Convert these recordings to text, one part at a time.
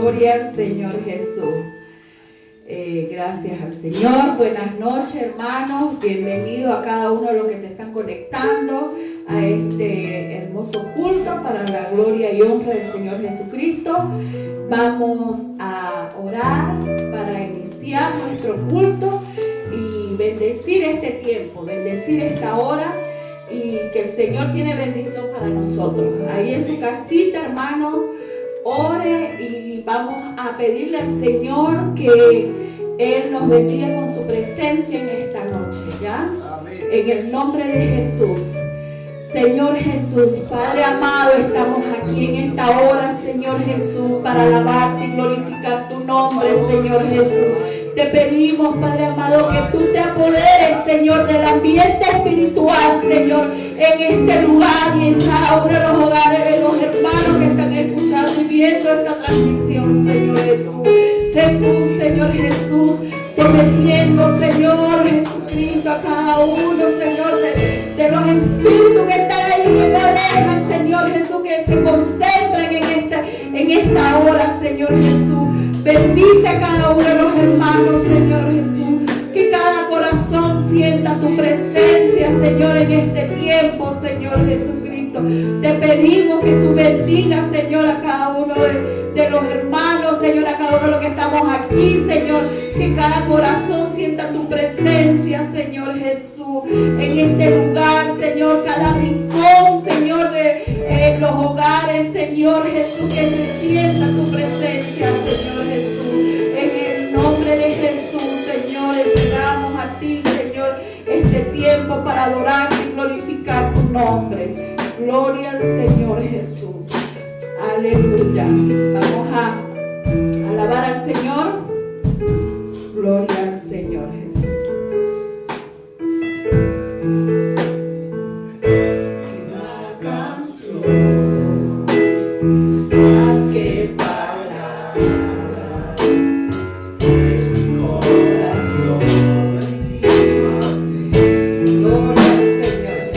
Gloria al Señor Jesús. Gracias al Señor. Buenas noches, hermanos. Bienvenidos a cada uno de los que se están conectando a este hermoso culto para la gloria y honra del Señor Jesucristo. Vamos a orar para iniciar nuestro culto y bendecir este tiempo, bendecir esta hora, y que el Señor tiene bendición para nosotros. Ahí en su casita, hermanos, ore y vamos a pedirle al Señor que Él nos bendiga con su presencia en esta noche, ¿ya? Amén. En el nombre de Jesús. Señor Jesús, Padre amado, estamos aquí en esta hora, Señor Jesús, para alabarte y glorificar tu nombre, Señor Jesús. Te pedimos, Padre amado, que tú te apoderes, Señor, del ambiente espiritual, Señor, en este lugar y en cada uno de los hogares de los hermanos que están escuchando y viendo esta transmisión, Señor Jesús. Sé tú, Señor Jesús, sometiendo, Señor Jesucristo, a cada uno, Señor, de los espíritus que están ahí, que te alejan, Señor Jesús, que se concentren en esta hora, Señor Jesús. Bendice a cada uno de los hermanos, Señor Jesús, que cada corazón sienta tu presencia, Señor, en este tiempo, Señor Jesucristo. Te pedimos que tú bendigas, Señor, a cada uno de los hermanos, Señor, a cada uno de los que estamos aquí, Señor, que cada corazón sienta tu presencia, Señor Jesús, en este lugar, Señor, cada rincón, Señor, de los hogares, Señor Jesús, que se sienta tu presencia, Señor Jesús, en el nombre de Jesús, Señor, entregamos a ti, Señor, este tiempo para adorarte y glorificar tu nombre. Gloria al Señor Jesús. Aleluya. Vamos a alabar al Señor. Gloria al Señor Jesús. La canción más que palabras, es mi corazón. Gloria al Señor.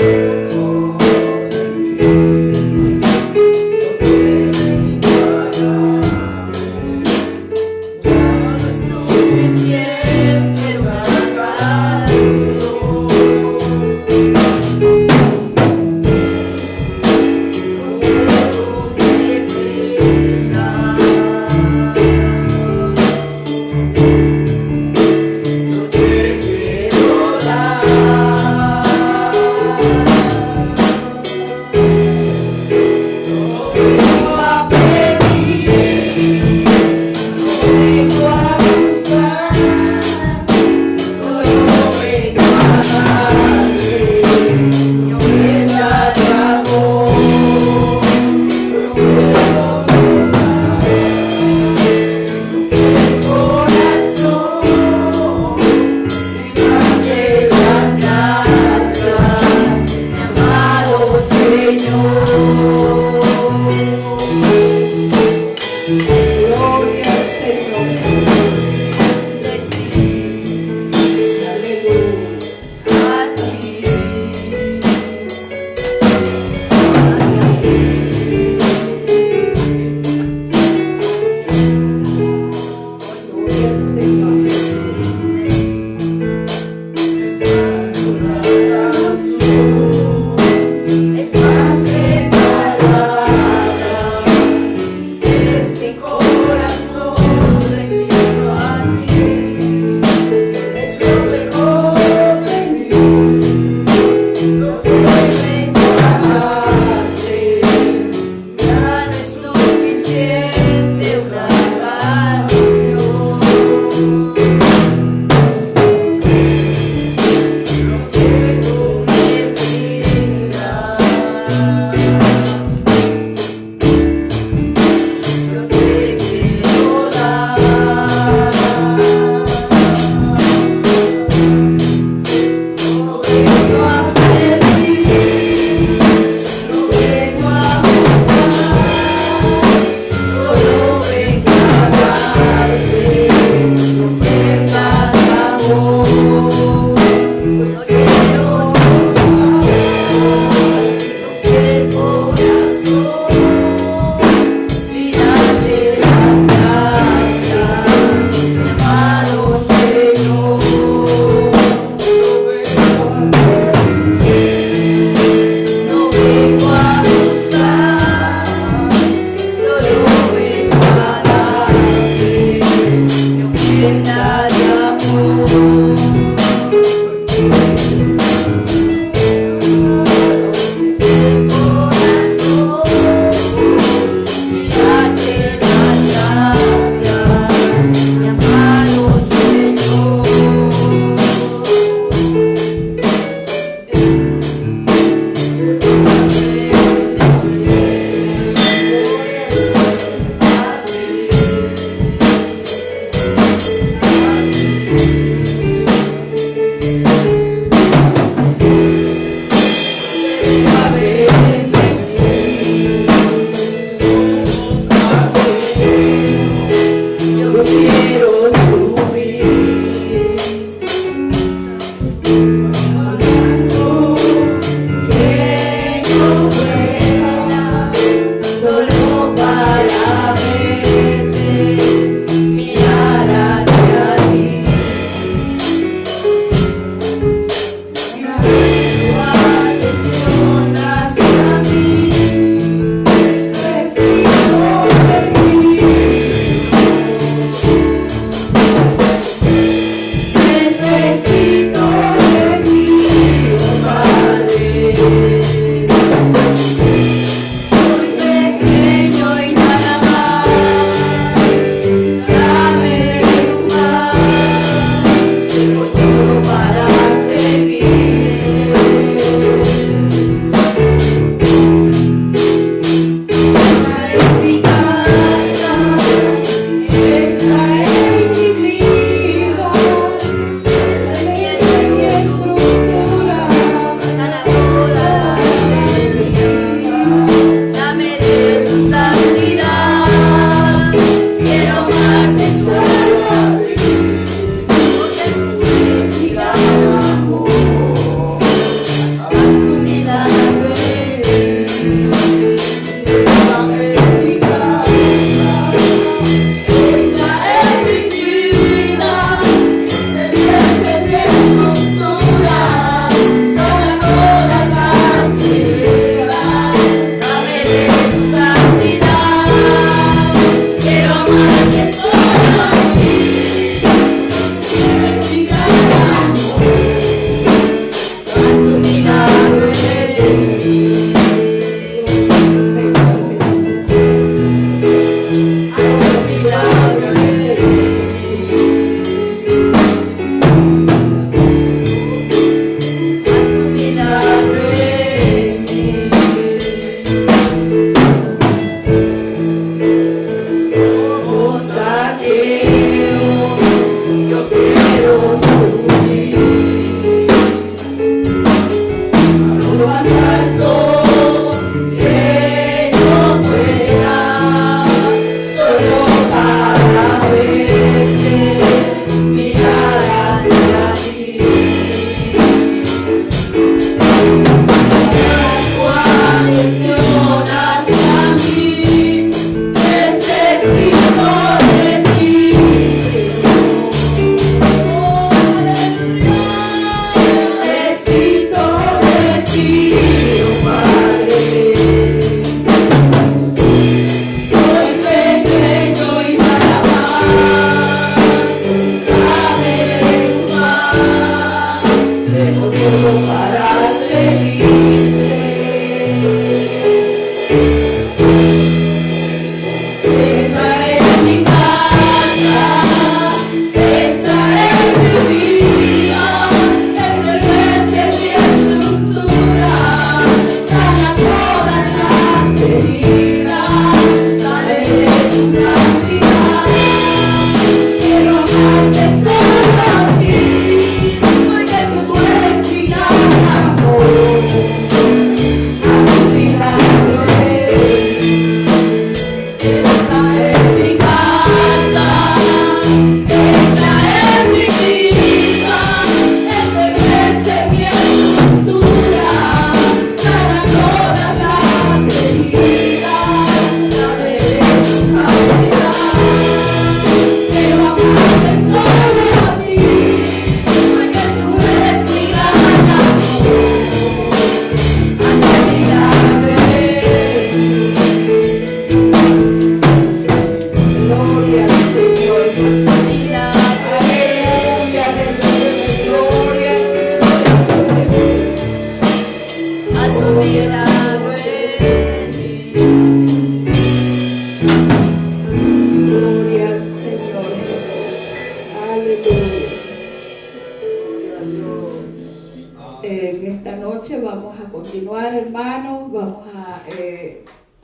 a continuar, hermanos. Vamos a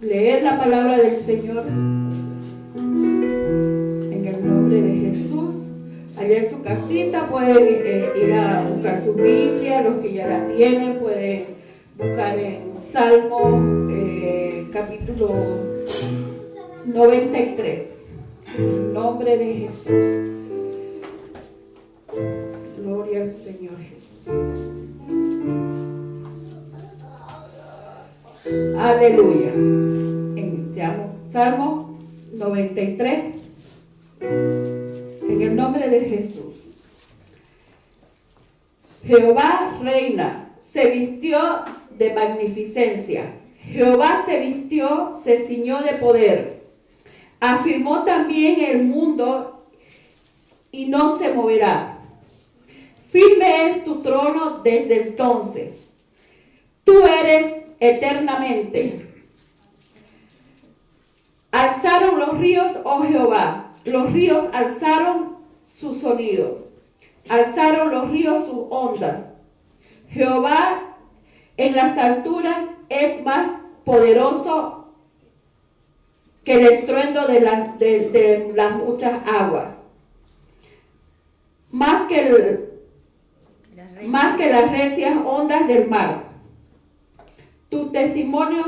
leer la palabra del Señor en el nombre de Jesús. Allá en su casita pueden ir a buscar su Biblia. Los que ya la tienen pueden buscar en Salmo capítulo 93. En el nombre de Jesús. Gloria al Señor Jesús. Aleluya. Iniciamos Salmo 93. En el nombre de Jesús. Jehová reina, se vistió de magnificencia. Jehová se vistió, se ciñó de poder. Afirmó también el mundo y no se moverá. Firme es tu trono desde entonces. Tú eres eternamente. Alzaron los ríos, oh Jehová. Los ríos alzaron su sonido. Alzaron los ríos sus ondas. Jehová en las alturas es más poderoso que el estruendo de las muchas aguas. Más que las recias ondas del mar. Tus testimonios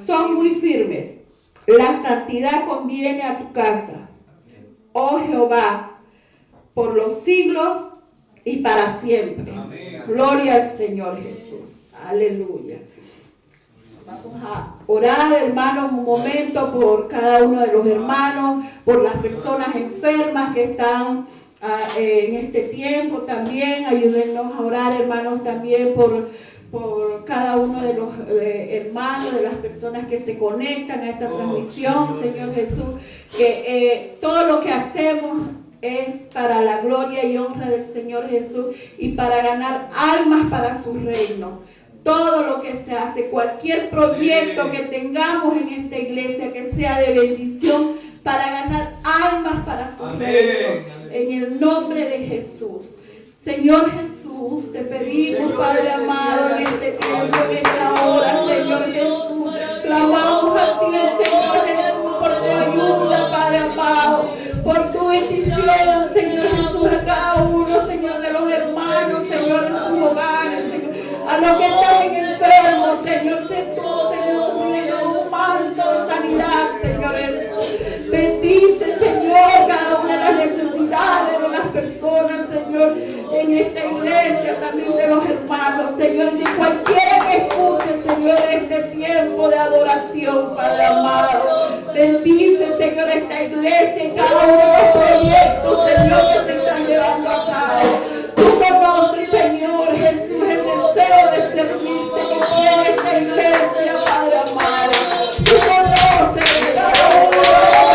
son muy firmes. La santidad conviene a tu casa, oh Jehová, por los siglos y para siempre. Amén. Gloria al Señor Jesús. Aleluya. Vamos a orar, hermanos, un momento por cada uno de los hermanos, por las personas enfermas que están en este tiempo también. Ayúdennos a orar, hermanos, también por cada uno de los hermanos, de las personas que se conectan a esta transmisión, Señor Jesús, que todo lo que hacemos es para la gloria y honra del Señor Jesús y para ganar almas para su reino. Todo lo que se hace, cualquier proyecto que tengamos en esta iglesia, que sea de bendición para ganar almas para su reino, en el nombre de Jesús. Señor Jesús, te pedimos, Padre amado, en este tiempo, en esta hora, Señor Jesús, clamamos a ti, Señor Jesús, por tu ayuda, Padre amado, por tu bendición, Señor Jesús, a cada uno, Señor, de los hermanos, Señor, en sus hogares, Señor, a los que están enfermos, Señor, sé tú, Señor, un manto de sanidad, Señor Jesús. Bendice, Señor, cada una de las necesidades de las personas, Señor, en esta iglesia, también de los hermanos, Señor, de cualquiera que escuche, Señor, este tiempo de adoración, Padre amado. Bendice, Señor, esta iglesia y cada uno de los proyectos, Señor, que se están llevando a cabo. Tú conoces, Señor Jesús, el deseo de servirte que tiene esta iglesia, Padre amado. Tú conoces cada uno de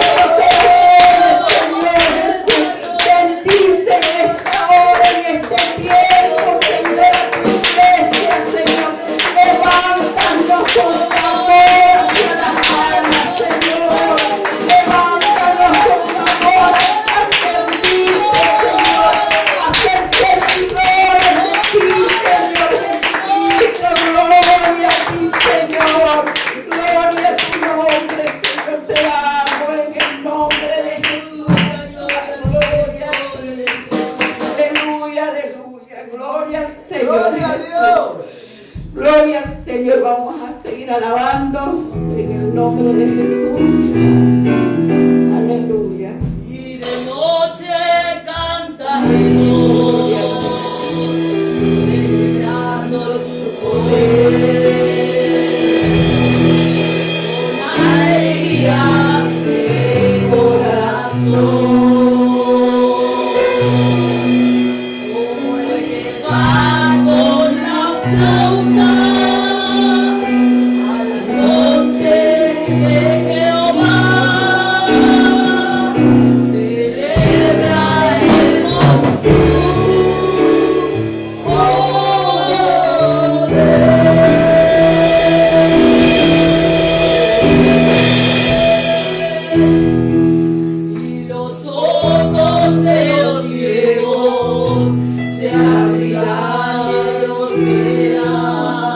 los proyectos, Señor Jesús. Bendice en esta hora, en este tiempo, Señor, a tu iglesia, Señor. Levántanos con amor hacia las almas, Señor. Levántanos con amor a servirte, Señor. A ser servidores de ti, Señor Jesucristo. Gloria a ti, Señor. Gloria a tu nombre, Señor. Te amo en el nombre de Jesús. Gloria a ti. Aleluya, aleluya. Gloria al Señor. Gloria a Dios. Gloria al Señor. Vamos a seguir alabando en el nombre de Jesús. Aleluya. Y de noche cantaremos, celebrando su poder, con alegría de corazón, como el que va con la flauta al monte de Jehová. Y los ojos de los ciegos se abrirán y los verán.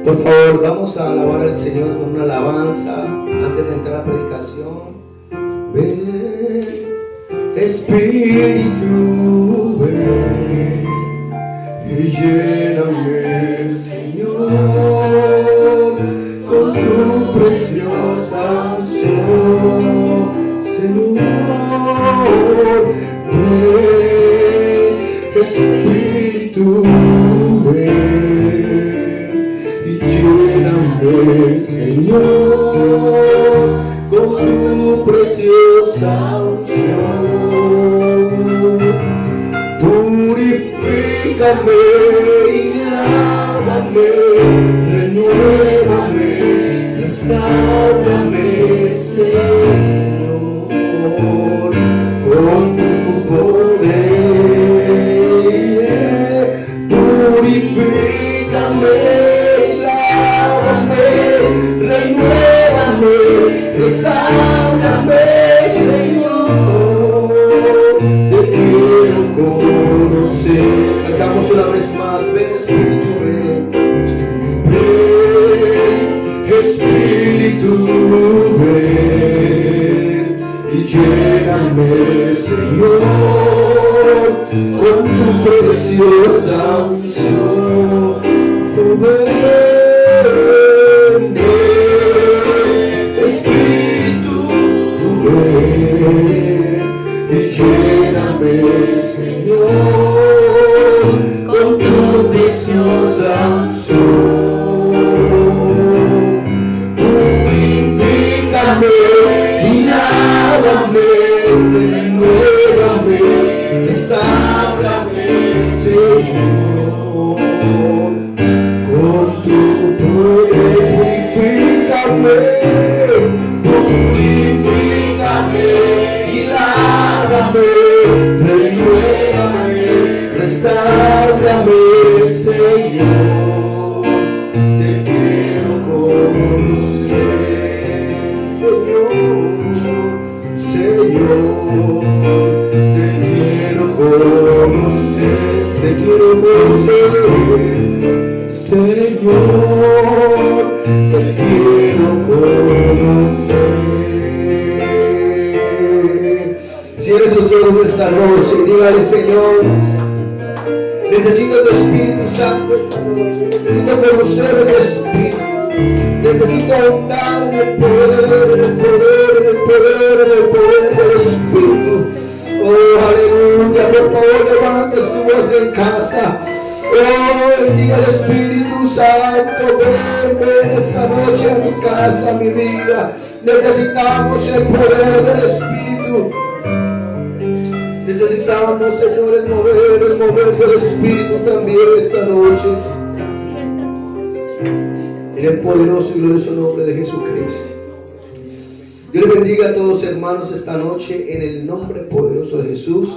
Por favor, vamos a alabar al Señor con una alabanza antes de entrar a la predicación. Ven, Espíritu, ven y lléname, Señor, con tu preciosa unción, Señor. Ven, Espíritu, ven y lléname, Señor, con tu preciosa unción. Purifícame y lávame, renuévame, restaurame, Señor, con tu poder. Purifícame y lávame, renuévame, restaurame, Señor, te quiero conocer. Cantamos una vez más, ven Espíritu, ven, Espíritu, ven y lléname, Señor, con tu preciosa unción. Ven, Espíritu, ven y lléname, Señor, con tu preciosa unción. Purifícame y lávame, renuévame, restaurame, Señor, con tu poder. Purifícame y lávame, renuévame, restaurame, Señor, te quiero conocer, Señor, te quiero conocer, te quiero conocer, Señor, te quiero conocer. Cierre sus ojos esta noche y dígale, Señor, necesito tu Espíritu Santo esta noche, necesito conocer tu Espíritu, necesito ahondar en el poder, en el poder, en el poder, en el poder del Espíritu. Oh, aleluya, por favor levante su voz en casa. Oh, diga al Espíritu Santo, ven esta noche a mi casa, a mi vida. Necesitamos el poder del Espíritu. Necesitamos, Señor, el mover del Espíritu también esta noche. En el poderoso y glorioso nombre de Jesucristo. Dios le bendiga a todos, hermanos, esta noche en el nombre poderoso de Jesús.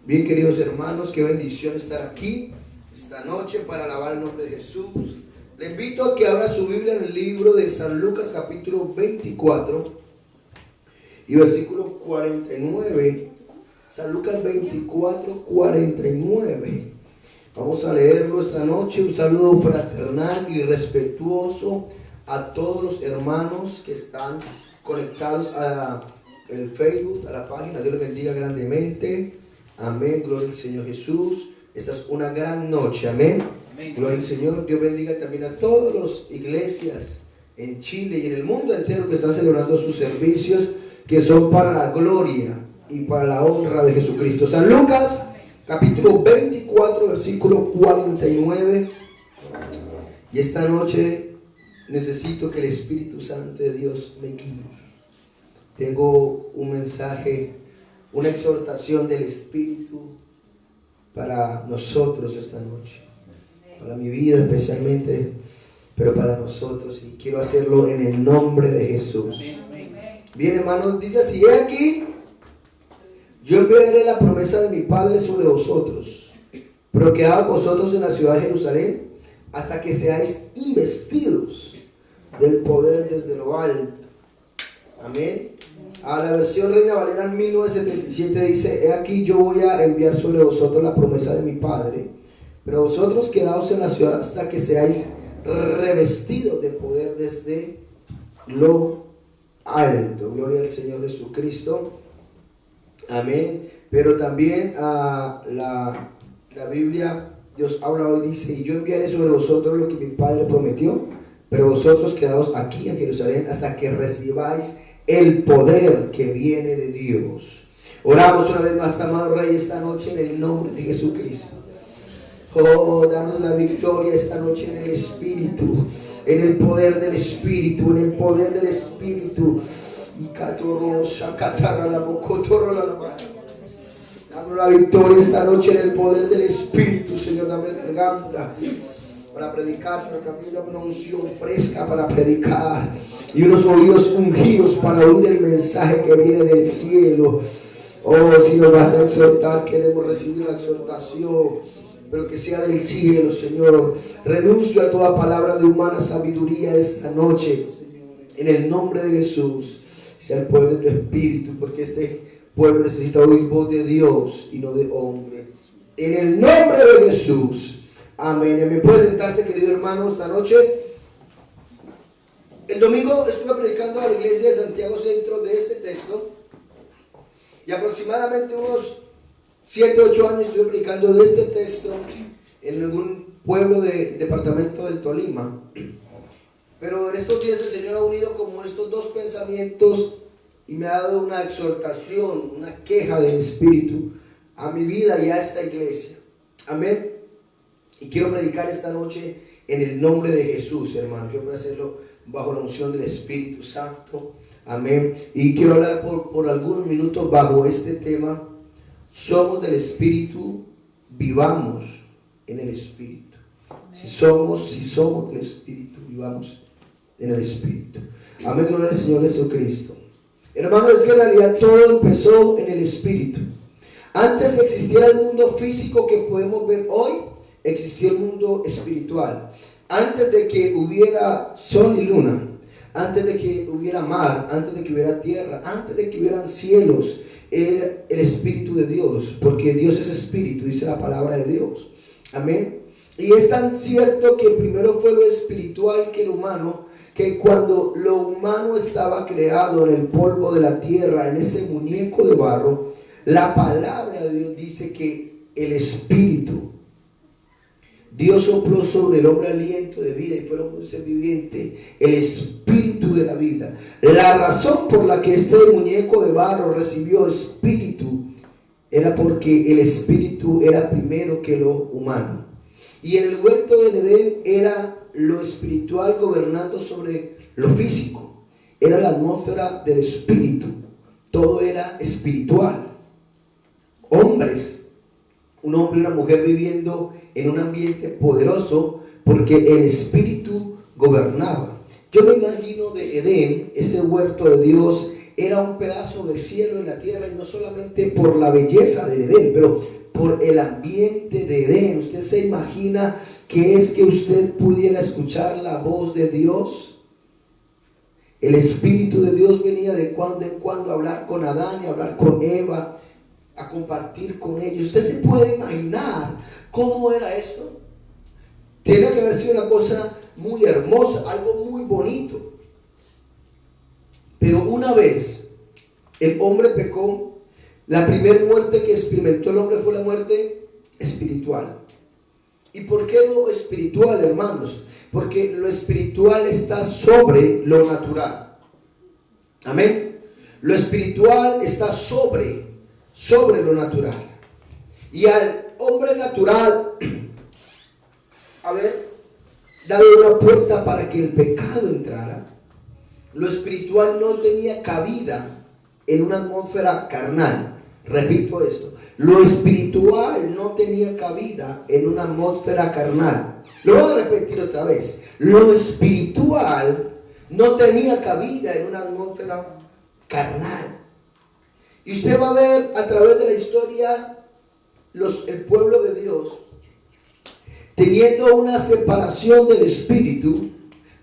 Bien, queridos hermanos, qué bendición estar aquí esta noche para alabar el nombre de Jesús. Le invito a que abra su Biblia en el libro de San Lucas capítulo 24 y versículo 49. San Lucas 24, 49. Vamos a leerlo esta noche. Un saludo fraternal y respetuoso a todos los hermanos que están conectados a el Facebook, a la página. Dios les bendiga grandemente. Amén. Gloria al Señor Jesús. Esta es una gran noche. Amén. Amén. Gloria al Señor. Dios bendiga también a todas las iglesias en Chile y en el mundo entero que están celebrando sus servicios, que son para la gloria y para la honra de Jesucristo. San Lucas capítulo 24 versículo 49. Y esta noche necesito que el Espíritu Santo de Dios me guíe. Tengo un mensaje, una exhortación del Espíritu para nosotros esta noche, para mi vida especialmente, pero para nosotros, y quiero hacerlo en el nombre de Jesús. Bien, hermanos, dice así: he aquí, yo enviaré la promesa de mi Padre sobre vosotros, pero quedad vosotros en la ciudad de Jerusalén hasta que seáis investidos del poder desde lo alto. Amén. A la versión Reina Valera 1977 dice: he aquí, yo voy a enviar sobre vosotros la promesa de mi Padre, pero vosotros quedaos en la ciudad hasta que seáis revestidos de poder desde lo alto. Gloria al Señor Jesucristo. Amén. Pero también la Biblia, Dios habla hoy, dice: y yo enviaré sobre vosotros lo que mi Padre prometió, pero vosotros quedaos aquí en Jerusalén hasta que recibáis el poder que viene de Dios. Oramos una vez más, amado Rey, esta noche en el nombre de Jesucristo. Oh, danos la victoria esta noche en el Espíritu, en el poder del Espíritu, en el poder del Espíritu. Danos la victoria esta noche en el poder del Espíritu, Señor. Dame la garganta para predicar, pero también dame una unción fresca para predicar y unos oídos ungidos para oír el mensaje que viene del cielo. Oh, si nos vas a exhortar, queremos recibir la exhortación, pero que sea del cielo, Señor. Renuncio a toda palabra de humana sabiduría esta noche, en el nombre de Jesús. Sea el poder de tu Espíritu, porque este pueblo necesita oír voz de Dios y no de hombre. En el nombre de Jesús. Amén. ¿Me puede sentarse, querido hermano, esta noche? El domingo estuve predicando a la iglesia de Santiago Centro de este texto. Y aproximadamente unos 7 o 8 años estuve predicando de este texto en algún pueblo del departamento del Tolima. Pero en estos días el Señor ha unido como estos dos pensamientos y me ha dado una exhortación, una queja del Espíritu a mi vida y a esta iglesia. Amén. Y quiero predicar esta noche en el nombre de Jesús, hermano. Quiero hacerlo bajo la unción del Espíritu Santo. Amén. Y quiero hablar por algunos minutos bajo este tema. Somos del Espíritu, vivamos en el Espíritu. Si somos del Espíritu, vivamos en el Espíritu. Amén, gloria al Señor Jesucristo. Hermano, es que en realidad todo empezó en el Espíritu. Antes de existiera el mundo físico que podemos ver hoy, existió el mundo espiritual. Antes de que hubiera sol y luna, antes de que hubiera mar, antes de que hubiera tierra, antes de que hubieran cielos, era el Espíritu de Dios, porque Dios es Espíritu, dice la palabra de Dios. Amén. Y es tan cierto que primero fue lo espiritual que lo humano, que cuando lo humano estaba creado en el polvo de la tierra, en ese muñeco de barro, la palabra de Dios dice que el Espíritu, Dios sopló sobre el hombre aliento de vida y fueron un ser viviente, el espíritu de la vida. La razón por la que este muñeco de barro recibió espíritu era porque el espíritu era primero que lo humano. Y en el huerto del Edén era lo espiritual gobernando sobre lo físico. Era la atmósfera del espíritu. Todo era espiritual. Hombres, un hombre y una mujer viviendo en un ambiente poderoso porque el Espíritu gobernaba. Yo me imagino de Edén, ese huerto de Dios, era un pedazo de cielo en la tierra, y no solamente por la belleza del Edén, pero por el ambiente de Edén. ¿Usted se imagina que es que usted pudiera escuchar la voz de Dios? El Espíritu de Dios venía de cuando en cuando a hablar con Adán y a hablar con Eva, a compartir con ellos. ¿Usted se puede imaginar cómo era esto? Tiene que haber sido una cosa muy hermosa, algo muy bonito. Pero una vez el hombre pecó, la primera muerte que experimentó el hombre fue la muerte espiritual. ¿Y por qué lo espiritual, hermanos? Porque lo espiritual está sobre lo natural. Amén. Lo espiritual está sobre lo natural. Y al hombre natural dado una puerta para que el pecado entrara, lo espiritual no tenía cabida en una atmósfera carnal. Repito esto, lo espiritual no tenía cabida en una atmósfera carnal. Lo voy a repetir otra vez, lo espiritual no tenía cabida en una atmósfera carnal. Y usted va a ver a través de la historia el pueblo de Dios teniendo una separación del espíritu,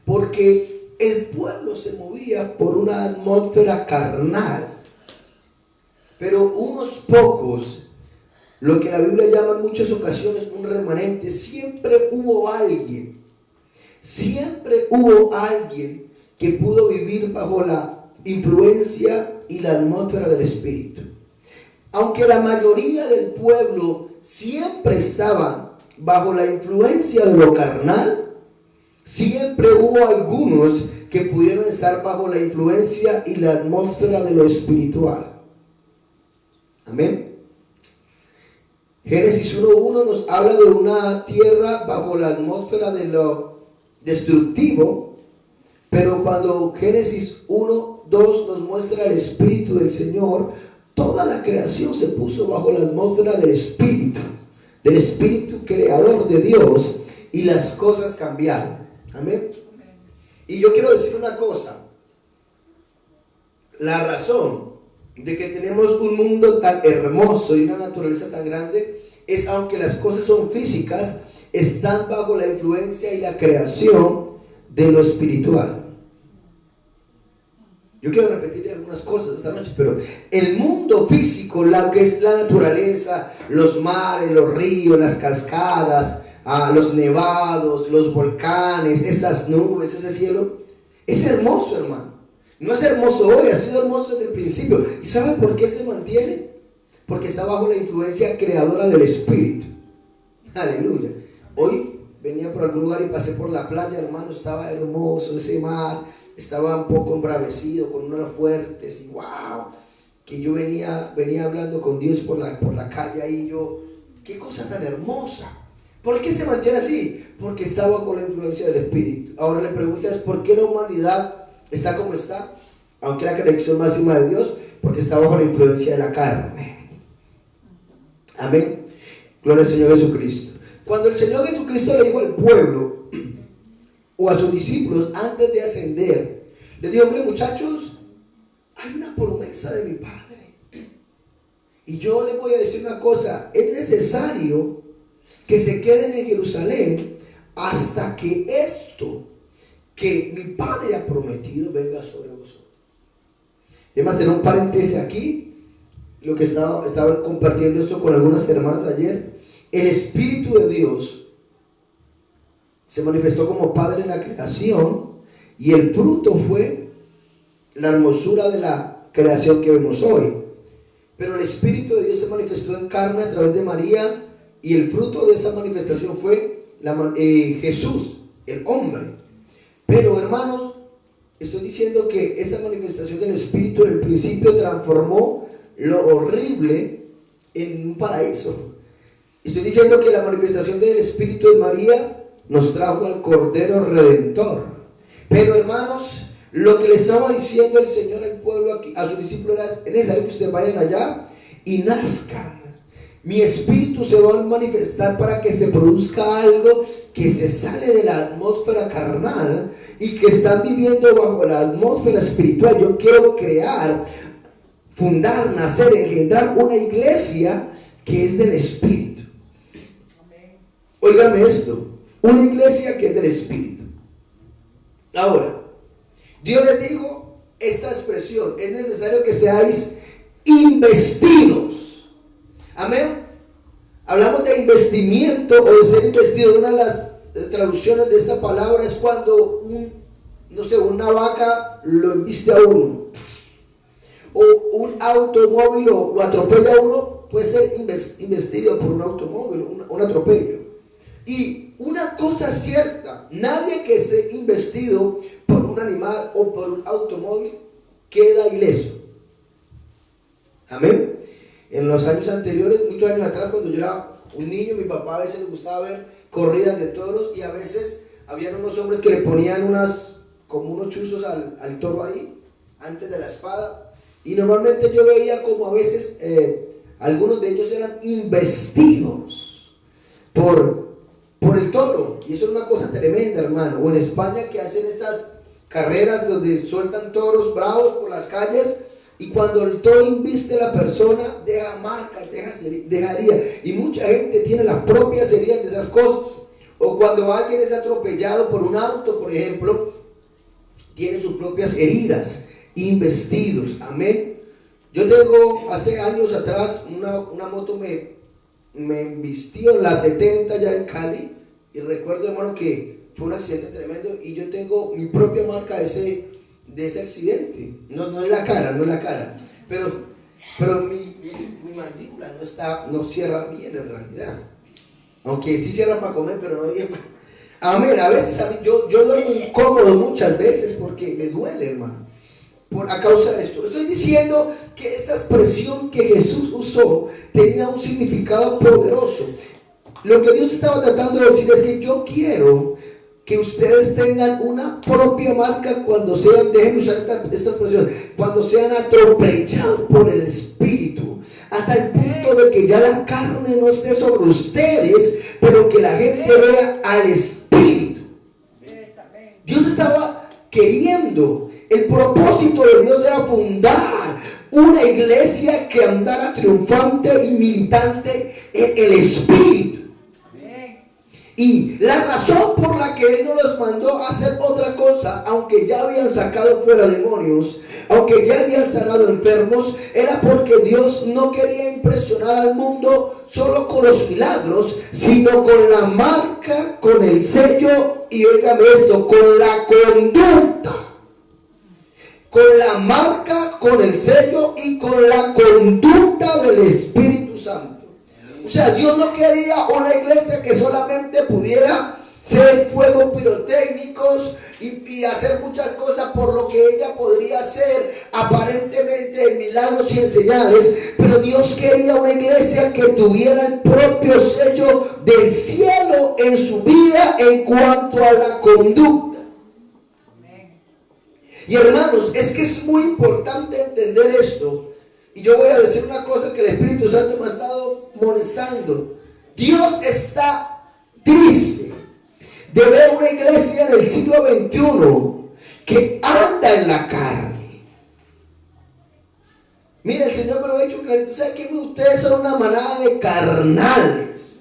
porque el pueblo se movía por una atmósfera carnal. Pero unos pocos, lo que la Biblia llama en muchas ocasiones un remanente, siempre hubo alguien que pudo vivir bajo la influencia y la atmósfera del Espíritu. Aunque la mayoría del pueblo siempre estaba bajo la influencia de lo carnal, siempre hubo algunos que pudieron estar bajo la influencia y la atmósfera de lo espiritual. Amén. Génesis 1:1 nos habla de una tierra bajo la atmósfera de lo destructivo, pero cuando Génesis 1:2 nos muestra el Espíritu del Señor, toda la creación se puso bajo la atmósfera del Espíritu creador de Dios, y las cosas cambiaron. Amén. Y yo quiero decir una cosa: la razón de que tenemos un mundo tan hermoso y una naturaleza tan grande es, aunque las cosas son físicas, están bajo la influencia y la creación de lo espiritual. Yo quiero repetir algunas cosas esta noche, pero el mundo físico, la que es la naturaleza, los mares, los ríos, las cascadas, los nevados, los volcanes, esas nubes, ese cielo, es hermoso, hermano. No es hermoso hoy, ha sido hermoso desde el principio. ¿Y saben por qué se mantiene? Porque está bajo la influencia creadora del Espíritu. Aleluya. Hoy venía por algún lugar y pasé por la playa, hermano, estaba hermoso ese mar, estaba un poco embravecido con unas fuertes, y wow, que yo venía hablando con Dios por la calle ahí, yo, qué cosa tan hermosa. ¿Por qué se mantiene así? Porque está bajo la influencia del Espíritu. Ahora la pregunta es, ¿por qué la humanidad está como está? Aunque la creación máxima de Dios, porque está bajo la influencia de la carne. Amén. Gloria al Señor Jesucristo. Cuando el Señor Jesucristo le dijo al pueblo o a sus discípulos antes de ascender, le dijo: hombre, muchachos, hay una promesa de mi Padre, y yo les voy a decir una cosa: es necesario que se queden en Jerusalén hasta que esto que mi Padre ha prometido venga sobre vosotros. Además, tener un paréntesis aquí, lo que estaba compartiendo esto con algunas hermanas ayer. El Espíritu de Dios se manifestó como Padre en la creación, y el fruto fue la hermosura de la creación que vemos hoy. Pero el Espíritu de Dios se manifestó en carne a través de María, y el fruto de esa manifestación fue Jesús, el hombre. Pero, hermanos, estoy diciendo que esa manifestación del Espíritu en el principio transformó lo horrible en un paraíso. Estoy diciendo que la manifestación del Espíritu de María nos trajo al Cordero Redentor. Pero, hermanos, lo que le estaba diciendo el Señor al pueblo aquí, a sus discípulos, era: es necesario que ustedes vayan allá y nazcan. Mi Espíritu se va a manifestar para que se produzca algo que se sale de la atmósfera carnal y que están viviendo bajo la atmósfera espiritual. Yo quiero crear, fundar, nacer, engendrar una iglesia que es del Espíritu. Óigame esto: una iglesia que es del Espíritu. Ahora, Dios les dijo esta expresión: es necesario que seáis investidos. Amén. Hablamos de investimiento o de ser investido. Una de las traducciones de esta palabra es cuando una vaca lo embiste a uno, o un automóvil lo atropella a uno. Puede ser investido por un automóvil, un atropello. Y una cosa cierta: nadie que sea investido por un animal o por un automóvil queda ileso. Amén. En los años anteriores, muchos años atrás, cuando yo era un niño, mi papá a veces le gustaba ver corridas de toros, y a veces habían unos hombres que le ponían como unos chuzos al toro ahí, antes de la espada, y normalmente yo veía como a veces algunos de ellos eran investidos por el toro, y eso es una cosa tremenda, hermano. O en España, que hacen estas carreras donde sueltan toros bravos por las calles, y cuando el toro embiste a la persona, deja marcas, deja heridas, y mucha gente tiene las propias heridas de esas cosas. O cuando alguien es atropellado por un auto, por ejemplo, tiene sus propias heridas, investidos. Amén. Yo tengo, hace años atrás, una moto me embistió en la 70 ya en Cali, y recuerdo, hermano, que fue un accidente tremendo, y yo tengo mi propia marca de ese accidente. No es la cara, pero mi mandíbula no cierra bien en realidad, aunque sí cierra para comer, pero no bien. Amén. A veces yo duermo incómodo muchas veces porque me duele, hermano. a causa de esto. Estoy diciendo que esta expresión que Jesús usó tenía un significado poderoso. Lo que Dios estaba tratando de decir es que yo quiero que ustedes tengan una propia marca cuando sean, déjenme usar esta expresión, cuando sean atropellados por el Espíritu, hasta el punto de que ya la carne no esté sobre ustedes, pero que la gente vea al Espíritu. Dios estaba queriendo, el propósito de Dios era fundar una iglesia que andara triunfante y militante en el Espíritu. Y la razón por la que Él no los mandó a hacer otra cosa, aunque ya habían sacado fuera demonios, aunque ya habían sanado enfermos, era porque Dios no quería impresionar al mundo solo con los milagros, sino con la marca, con el sello, y óigame esto, con la conducta. Con la marca, con el sello y con la conducta del Espíritu Santo. O sea, Dios no quería una iglesia que solamente pudiera ser fuegos pirotécnicos y hacer muchas cosas por lo que ella podría hacer aparentemente milagros y señales, pero Dios quería una iglesia que tuviera el propio sello del cielo en su vida en cuanto a la conducta. Y hermanos, es que es muy importante entender esto. Y yo voy a decir una cosa que el Espíritu Santo me ha estado molestando. Dios está triste de ver una iglesia del siglo XXI que anda en la carne. Mira, el Señor me lo ha dicho clarito. ¿Sabe qué? Ustedes son una manada de carnales.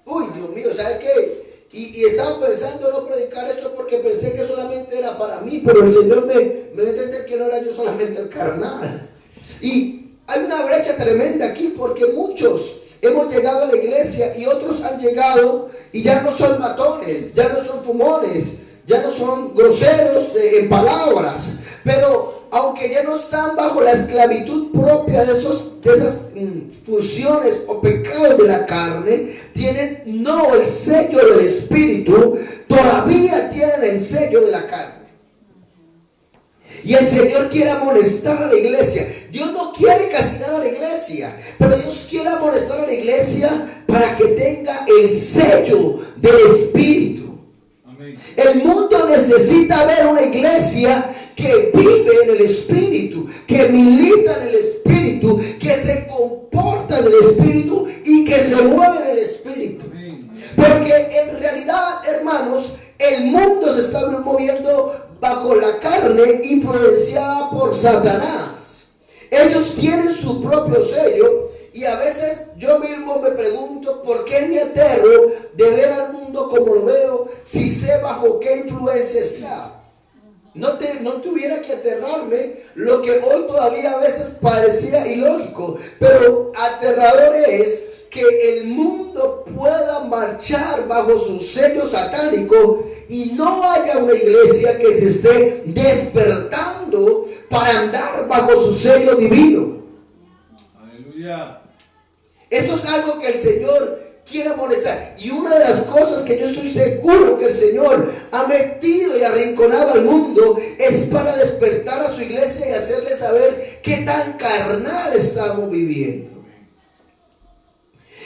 Uy, Dios mío, ¿sabe qué? Y estaba pensando no predicar esto porque pensé que solamente era para mí, pero el Señor me dio a entender que no era yo solamente el carnal. Y hay una brecha tremenda aquí porque muchos hemos llegado a la iglesia y otros han llegado y ya no son matones, ya no son fumones, ya no son groseros en palabras, pero aunque ya no están bajo la esclavitud propia de esas funciones o pecados de la carne, tienen no el sello del Espíritu, todavía tienen el sello de la carne. Y el Señor quiere amonestar a la iglesia. Dios no quiere castigar a la iglesia, pero Dios quiere amonestar a la iglesia para que tenga el sello del Espíritu. Amén. El mundo necesita ver una iglesia que vive en el Espíritu, que milita en el Espíritu, que se comporta en el Espíritu y que se mueve en el Espíritu. Amén. Porque en realidad, hermanos, el mundo se está moviendo bajo la carne, influenciada por Satanás. Ellos tienen su propio sello y a veces yo mismo me pregunto por qué me aterro de ver al mundo como lo veo si sé bajo qué influencia está. No tuviera que aterrarme lo que hoy todavía a veces parecía ilógico, pero aterrador es que el mundo pueda marchar bajo su sello satánico y no haya una iglesia que se esté despertando para andar bajo su sello divino. Aleluya. Esto es algo que el Señor quiere molestar. Y una de las cosas que yo estoy seguro que el Señor ha metido y arrinconado al mundo es para despertar a su iglesia y hacerle saber qué tan carnal estamos viviendo.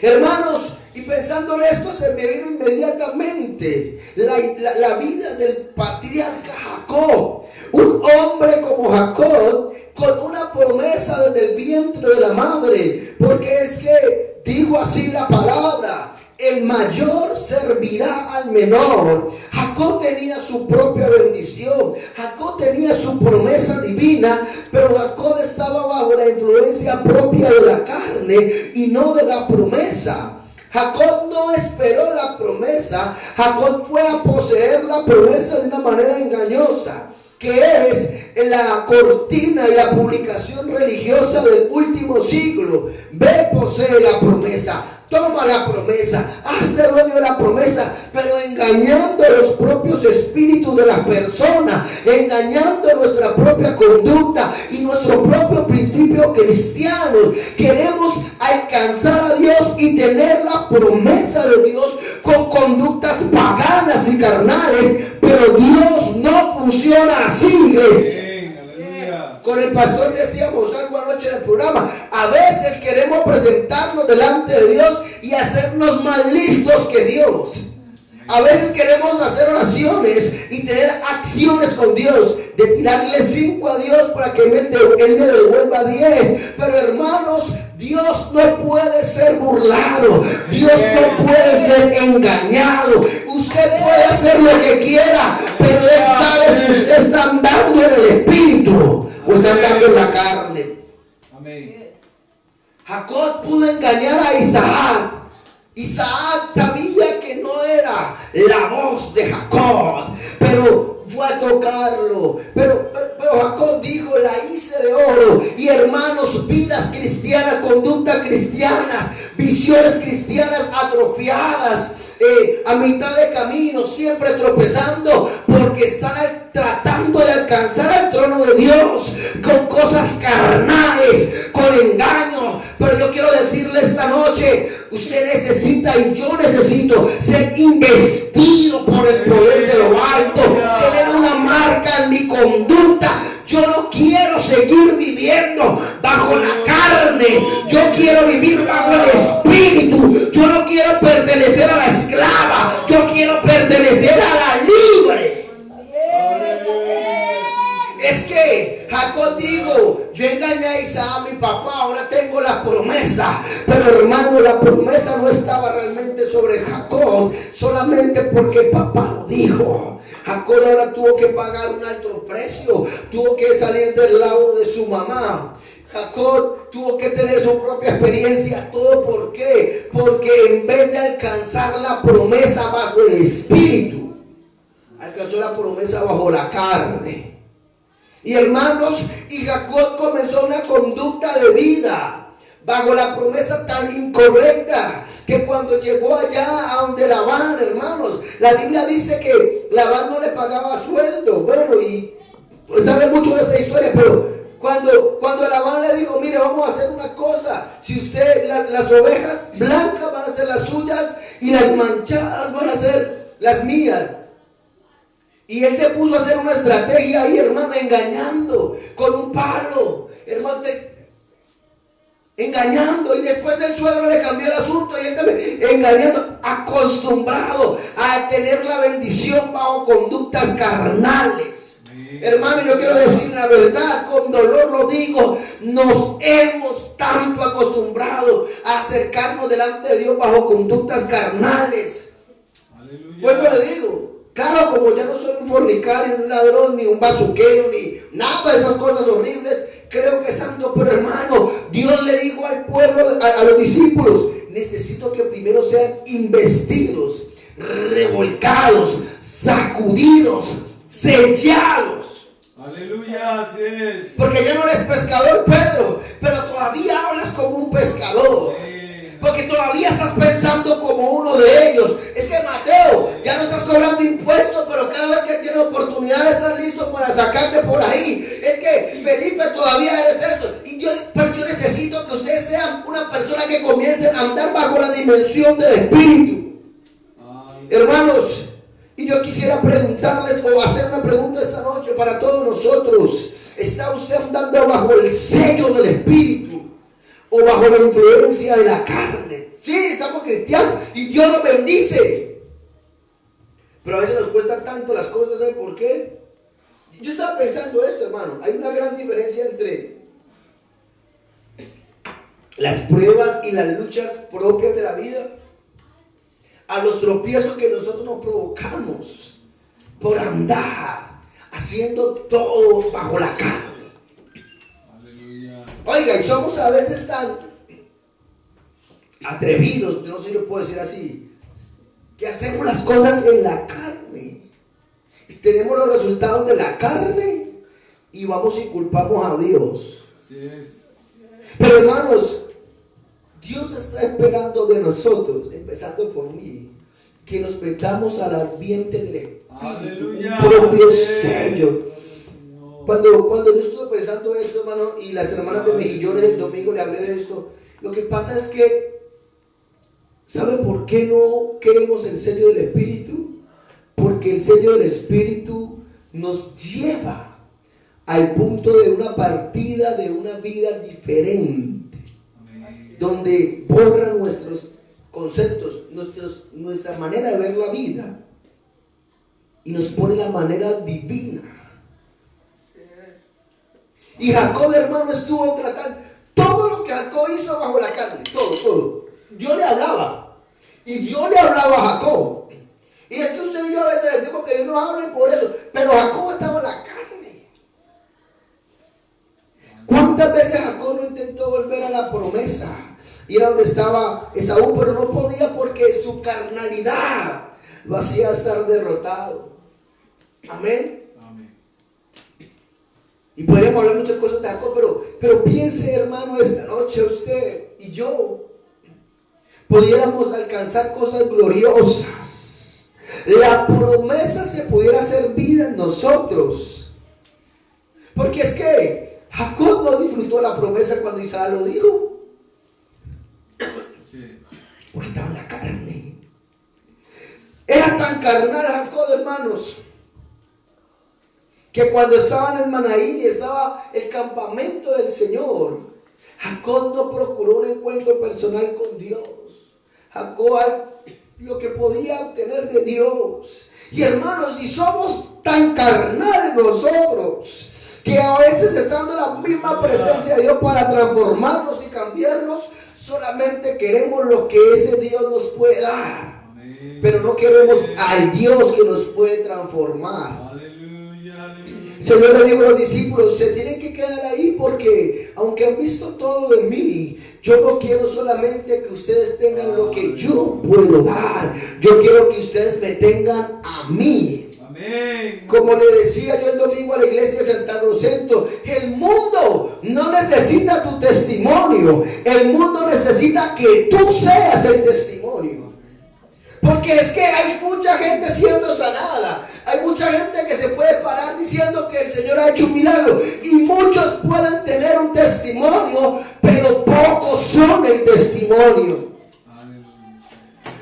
Hermanos, y pensando en esto se me vino inmediatamente la vida del patriarca Jacob. Un hombre como Jacob con una promesa desde el vientre de la madre, porque es que dijo así la palabra: el mayor servirá al menor. Jacob tenía su propia bendición, Jacob tenía su promesa divina, pero Jacob estaba bajo la influencia propia de la carne y no de la promesa. Jacob no esperó la promesa, Jacob fue a poseer la promesa de una manera engañosa, que es la cortina y la publicación religiosa del último siglo. Ve, posee la promesa, toma la promesa, hazte dueño de la promesa, pero engañando a los propios espíritus de la persona, engañando nuestra propia conducta y nuestro propio principio cristiano. Queremos alcanzar a Dios y tener la promesa de Dios con conductas paganas y carnales, pero Dios no funciona así, iglesia. Con el pastor decíamos algo anoche en el programa. A veces queremos presentarnos delante de Dios y hacernos más listos que Dios. A veces queremos hacer oraciones y tener acciones con Dios, de tirarle 5 a Dios para que Él me devuelva 10. Pero hermanos, Dios no puede ser burlado. Dios no puede ser engañado. Usted puede hacer lo que quiera, pero Él sabe si usted está andando en el Espíritu o está andando en la carne. Jacob pudo engañar a Isaac. Isaac sabía que no era la voz de Jacob, pero fue a tocarlo. Pero Jacob dijo: la hice de oro. Y hermanos, vidas cristianas, conductas cristianas, visiones cristianas atrofiadas, a mitad de camino, siempre tropezando, porque están tratando de alcanzar el trono de Dios con cosas carnales, con engaño. Pero yo quiero decirle esta noche: usted necesita, y yo necesito, ser investido por el poder de lo alto, tener una marca en mi conducta. Yo no quiero seguir viviendo bajo la carne. Yo quiero vivir bajo el Espíritu. Yo no quiero pertenecer a la esclava. Yo quiero pertenecer a la libre. Es que Jacob dijo: yo engañé a Isaac, mi papá, ahora tengo la promesa. Pero hermano, la promesa no estaba realmente sobre Jacob, solamente porque papá lo dijo. Jacob ahora tuvo que pagar un alto precio, tuvo que salir del lado de su mamá. Jacob tuvo que tener su propia experiencia. ¿Todo por qué? Porque en vez de alcanzar la promesa bajo el Espíritu, alcanzó la promesa bajo la carne. Y hermanos, y Jacob comenzó una conducta de vida bajo la promesa tan incorrecta, que cuando llegó allá a donde Labán, hermanos, la Biblia dice que Labán no le pagaba sueldo. Bueno, y pues saben mucho de esta historia, pero cuando Labán le dijo: mire, vamos a hacer una cosa, si usted, las ovejas blancas van a ser las suyas y las manchadas van a ser las mías. Y él se puso a hacer una estrategia ahí, hermano, engañando con un palo, hermano, engañando. Y después el suegro le cambió el asunto y él también engañando, acostumbrado a tener la bendición bajo conductas carnales. Hermano, yo quiero decir la verdad, con dolor lo digo, nos hemos tanto acostumbrado a acercarnos delante de Dios bajo conductas carnales. Aleluya. Bueno, le digo, claro, como ya no soy un fornicario, ni un ladrón, ni un bazuquero, ni nada de esas cosas horribles, creo que es santo. Pero hermano, Dios le dijo al pueblo, a los discípulos: necesito que primero sean investidos, revolcados, sacudidos, sellados. Aleluya, así es. Porque ya no eres pescador, Pedro, pero todavía hablas como un pescador. Porque todavía estás pensando como uno de ellos. Es que Mateo, ya no estás cobrando impuestos, pero cada vez que tienes oportunidad estás listo para sacarte por ahí. Es que Felipe, todavía eres esto. Pero yo necesito que ustedes sean una persona que comiencen a andar bajo la dimensión del Espíritu. Hermanos, y yo quisiera preguntarles, o hacer una pregunta esta noche para todos nosotros: ¿está usted andando bajo el sello del Espíritu o bajo la influencia de la carne? Sí, estamos cristianos y Dios nos bendice, pero a veces nos cuestan tanto las cosas. ¿Sabe por qué? Yo estaba pensando esto, hermano. Hay una gran diferencia entre las pruebas y las luchas propias de la vida, a los tropiezos que nosotros nos provocamos por andar haciendo todo bajo la carne. Oiga, y somos a veces tan atrevidos, no sé si lo puedo decir así, que hacemos las cosas en la carne y tenemos los resultados de la carne y vamos y culpamos a Dios. Así es. Pero hermanos, Dios está esperando de nosotros, empezando por mí, que nos metamos al ambiente del Espíritu. Aleluya. Un propio sello. Cuando yo estuve pensando esto, hermano, y las hermanas de Mejillones el domingo le hablé de esto, lo que pasa es que, ¿saben por qué no queremos el sello del Espíritu? Porque el sello del Espíritu nos lleva al punto de una partida de una vida diferente, donde borran nuestros conceptos, nuestra manera de ver la vida y nos pone la manera divina. Y Jacob, hermano, estuvo tratando todo lo que Jacob hizo bajo la carne, todo. Dios le hablaba y Dios le hablaba a Jacob. Y es que usted y yo a veces decimos que Dios nos habla por eso, pero Jacob estaba en la carne. ¿Cuántas veces Jacob no intentó volver a la promesa? Ir a donde estaba Esaú, pero no podía porque su carnalidad lo hacía estar derrotado. Amén. Y podríamos hablar muchas cosas de Jacob, pero piense, hermano, esta noche usted y yo pudiéramos alcanzar cosas gloriosas. La promesa se pudiera hacer vida en nosotros. Porque es que Jacob no disfrutó la promesa cuando Isaac lo dijo. Porque estaba en la carne. Era tan carnal Jacob, hermanos, que cuando estaban en Manaín y estaba el campamento del Señor, Jacob no procuró un encuentro personal con Dios. Jacob lo que podía obtener de Dios. Y hermanos, y somos tan carnales nosotros, que a veces estando en la misma presencia de Dios para transformarnos y cambiarnos, solamente queremos lo que ese Dios nos puede dar. Amén. Pero no queremos al Dios que nos puede transformar. El Señor le dijo a los discípulos: se tienen que quedar ahí porque aunque han visto todo de mí, yo no quiero solamente que ustedes tengan lo que yo puedo dar. Yo quiero que ustedes me tengan a mí. Amén. Como le decía yo el domingo a la iglesia de Santa Rosento, el mundo no necesita tu testimonio. El mundo necesita que tú seas el testimonio. Porque es que hay mucha gente siendo sanada. Hay mucha gente que se puede parar diciendo que el Señor ha hecho un milagro. Y muchos pueden tener un testimonio, pero pocos son el testimonio.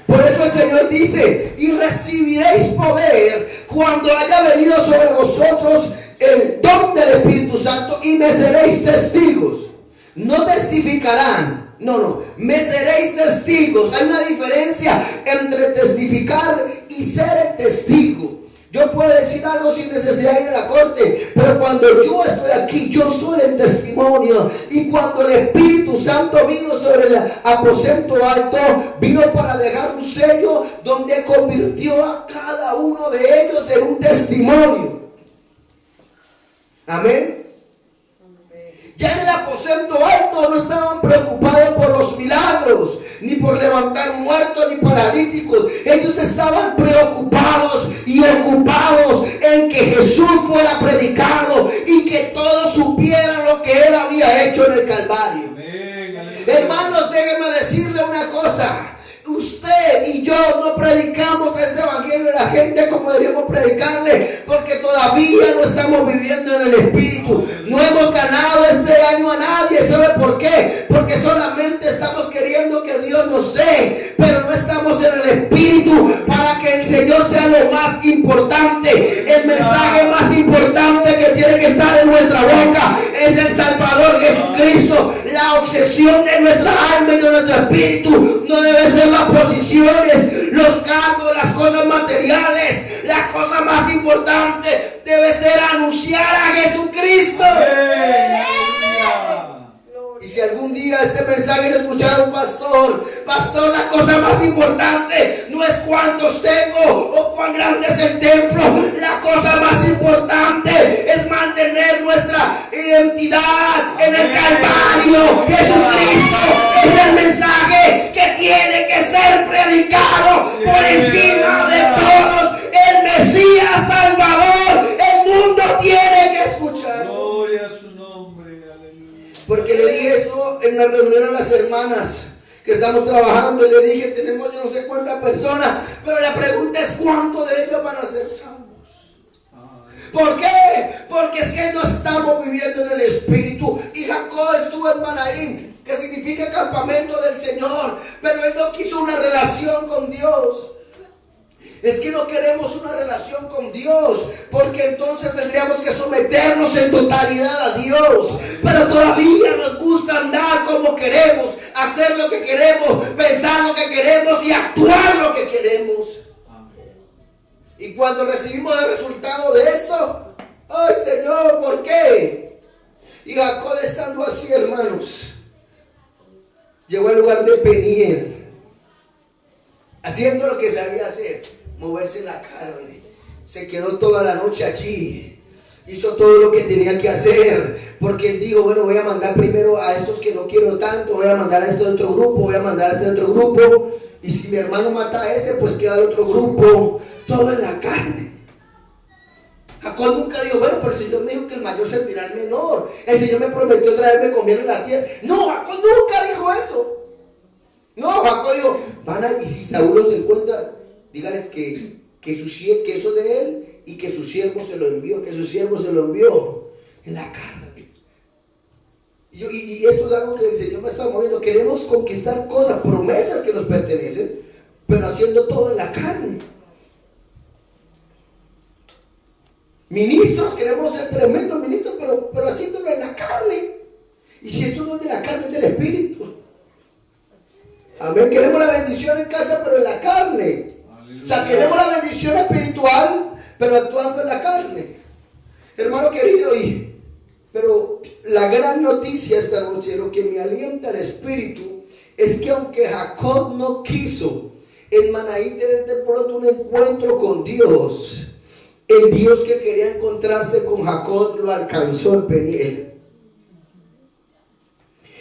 Por eso el Señor dice: y recibiréis poder cuando haya venido sobre vosotros el don del Espíritu Santo, y me seréis testigos. No testificarán. No, me seréis testigos. Hay una diferencia entre testificar y ser el testigo. Yo puedo decir algo sin necesidad de ir a la corte, pero cuando yo estoy aquí, yo soy el testimonio. Y cuando el Espíritu Santo vino sobre el aposento alto, vino para dejar un sello donde convirtió a cada uno de ellos en un testimonio. Amén. Ya en el aposento alto no estaban preocupados por los milagros, ni por levantar muertos, ni paralíticos. Ellos estaban preocupados y ocupados en que Jesús fuera predicado y que todos supieran lo que Él había hecho en el Calvario. Amén. Hermanos, déjenme decirle una cosa. Usted y yo no predicamos este evangelio a la gente como deberíamos predicarle, porque todavía no estamos viviendo en el Espíritu. No hemos ganado este año a nadie. ¿Sabe por qué? Porque solamente estamos queriendo que Dios nos dé, pero no estamos en el Espíritu para que el Señor sea lo más importante. El mensaje más importante que tiene que estar en nuestra boca es el Salvador Jesucristo. La obsesión de nuestra alma y de nuestro espíritu no debe ser las posiciones, los cargos, las cosas materiales. La cosa más importante debe ser anunciar a Jesucristo. Y si algún día este mensaje lo escuchara un pastor, la cosa más importante no es cuántos tengo o cuán grande es el templo. La cosa más importante es mantener nuestra identidad en el Calvario. Jesucristo es el mensaje que tiene que ser predicado por encima de todos. El Mesías Salvador, el mundo tiene que escuchar. Gloria a su nombre. Porque le dije eso en la reunión a las hermanas que estamos trabajando, y le dije: tenemos yo no sé cuántas personas, pero la pregunta es cuántos de ellos van a ser salvos. ¿Por qué? Porque es que no estamos viviendo en el Espíritu. Y Jacob estuvo en Manaín, que significa campamento del Señor, pero él no quiso una relación con Dios. Es que no queremos una relación con Dios, porque entonces tendríamos que someternos en totalidad a Dios. Pero todavía nos gusta andar como queremos, hacer lo que queremos, pensar lo que queremos y actuar lo que queremos. Y cuando recibimos el resultado de esto, ¡ay, Señor! ¿Por qué? Y Jacob, estando así, hermanos, llegó al lugar de Peniel, haciendo lo que sabía hacer, moverse en la carne. Se quedó toda la noche allí, hizo todo lo que tenía que hacer, porque él dijo, bueno, voy a mandar primero a estos que no quiero tanto, voy a mandar a este otro grupo, voy a mandar a este otro grupo, y si mi hermano mata a ese, pues queda el otro grupo. Todo en la carne. Jacob nunca dijo, bueno, pero el Señor me dijo que el mayor servirá al menor. El Señor me prometió traerme comida en la tierra. No, Jacob nunca dijo eso. No, Jacob dijo, van a, y si Saúl los encuentra, díganles que eso de él y que su siervo se lo envió, que su siervo se lo envió en la carne. Y esto es algo que el Señor me está moviendo. Queremos conquistar cosas, promesas que nos pertenecen, pero haciendo todo en la carne. Ministros, queremos ser tremendos ministros, pero haciéndolo en la carne. Y si esto no es de la carne, es del Espíritu. Amén. Queremos la bendición en casa, pero en la carne. Aleluya. O sea, queremos la bendición espiritual, pero actuando en la carne. Hermano querido, pero la gran noticia esta noche, lo que me alienta el Espíritu, es que aunque Jacob no quiso en Manaí tener de pronto un encuentro con Dios, el Dios que quería encontrarse con Jacob lo alcanzó en Peniel.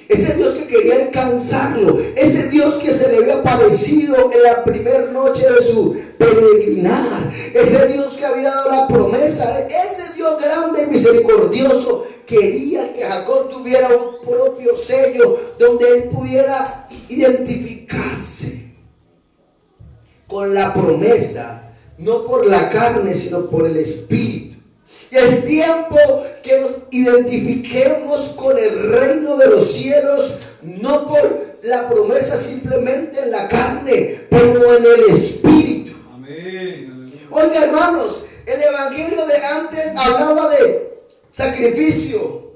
Ese Dios que quería alcanzarlo, ese Dios que se le había aparecido en la primera noche de su peregrinar, ese Dios que había dado la promesa, ese Dios grande y misericordioso quería que Jacob tuviera un propio sello donde él pudiera identificarse con la promesa. No por la carne, sino por el Espíritu. Y es tiempo que nos identifiquemos con el reino de los cielos, no por la promesa simplemente en la carne, pero en el Espíritu. Amén. Oiga, hermanos, el evangelio de antes hablaba de sacrificio,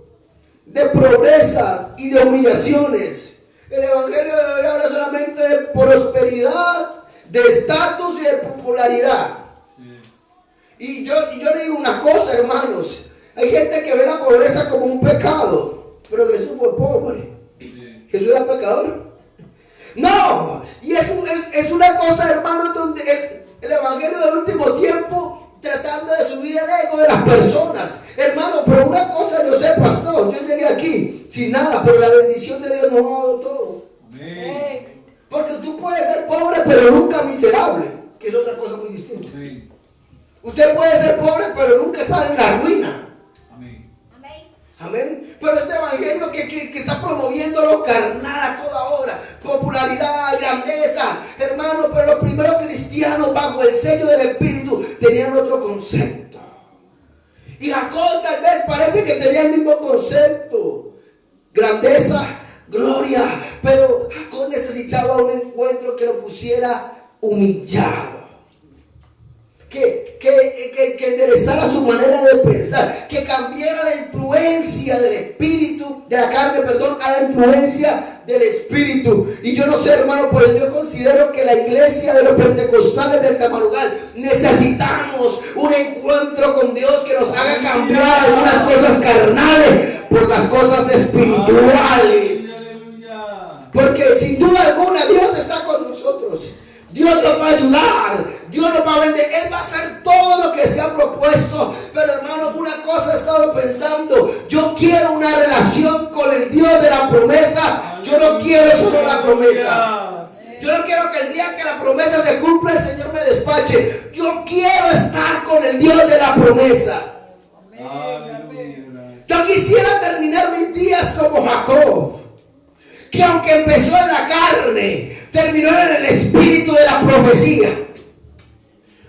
de pobreza y de humillaciones. El evangelio de hoy habla solamente de prosperidad, de estatus y de popularidad. Sí. Y yo le digo una cosa, hermanos. Hay gente que ve la pobreza como un pecado, pero Jesús fue pobre. Sí. ¿Jesús era pecador? No. Y es una cosa, hermanos, donde el evangelio del último tiempo tratando de subir el ego de las personas. Hermano, pero una cosa yo sé, pastor, yo llegué aquí sin nada, pero la bendición de Dios nos ha dado todo. Amén. Porque tú puedes ser pobre, pero nunca miserable, que es otra cosa muy distinta. Sí. Usted puede ser pobre, pero nunca estar en la ruina. Amén. Amén. Pero este evangelio que está promoviendo lo carnal a toda hora, popularidad, grandeza, hermano, pero los primeros cristianos bajo el sello del Espíritu tenían otro concepto. Y Jacob tal vez parece que tenía el mismo concepto, grandeza, gloria, pero Jacob necesitaba un encuentro que lo pusiera humillado, que enderezara su manera de pensar, que cambiara la influencia del espíritu, de la carne, perdón, a la influencia del espíritu. Y yo no sé, hermano, pues yo considero que la iglesia de los pentecostales del Tamarugal necesitamos un encuentro con Dios que nos haga cambiar algunas cosas carnales por las cosas espirituales. Porque sin duda alguna Dios está con nosotros. Dios nos va a ayudar, Dios nos va a vender, Él va a hacer todo lo que se ha propuesto. Pero hermano, una cosa he estado pensando: yo quiero una relación con el Dios de la promesa. Yo no quiero solo la promesa. Yo no quiero que el día que la promesa se cumpla el Señor me despache. Yo quiero estar con el Dios de la promesa. Yo quisiera terminar mis días como Jacob, que aunque empezó en la carne, terminó en el espíritu de la profecía.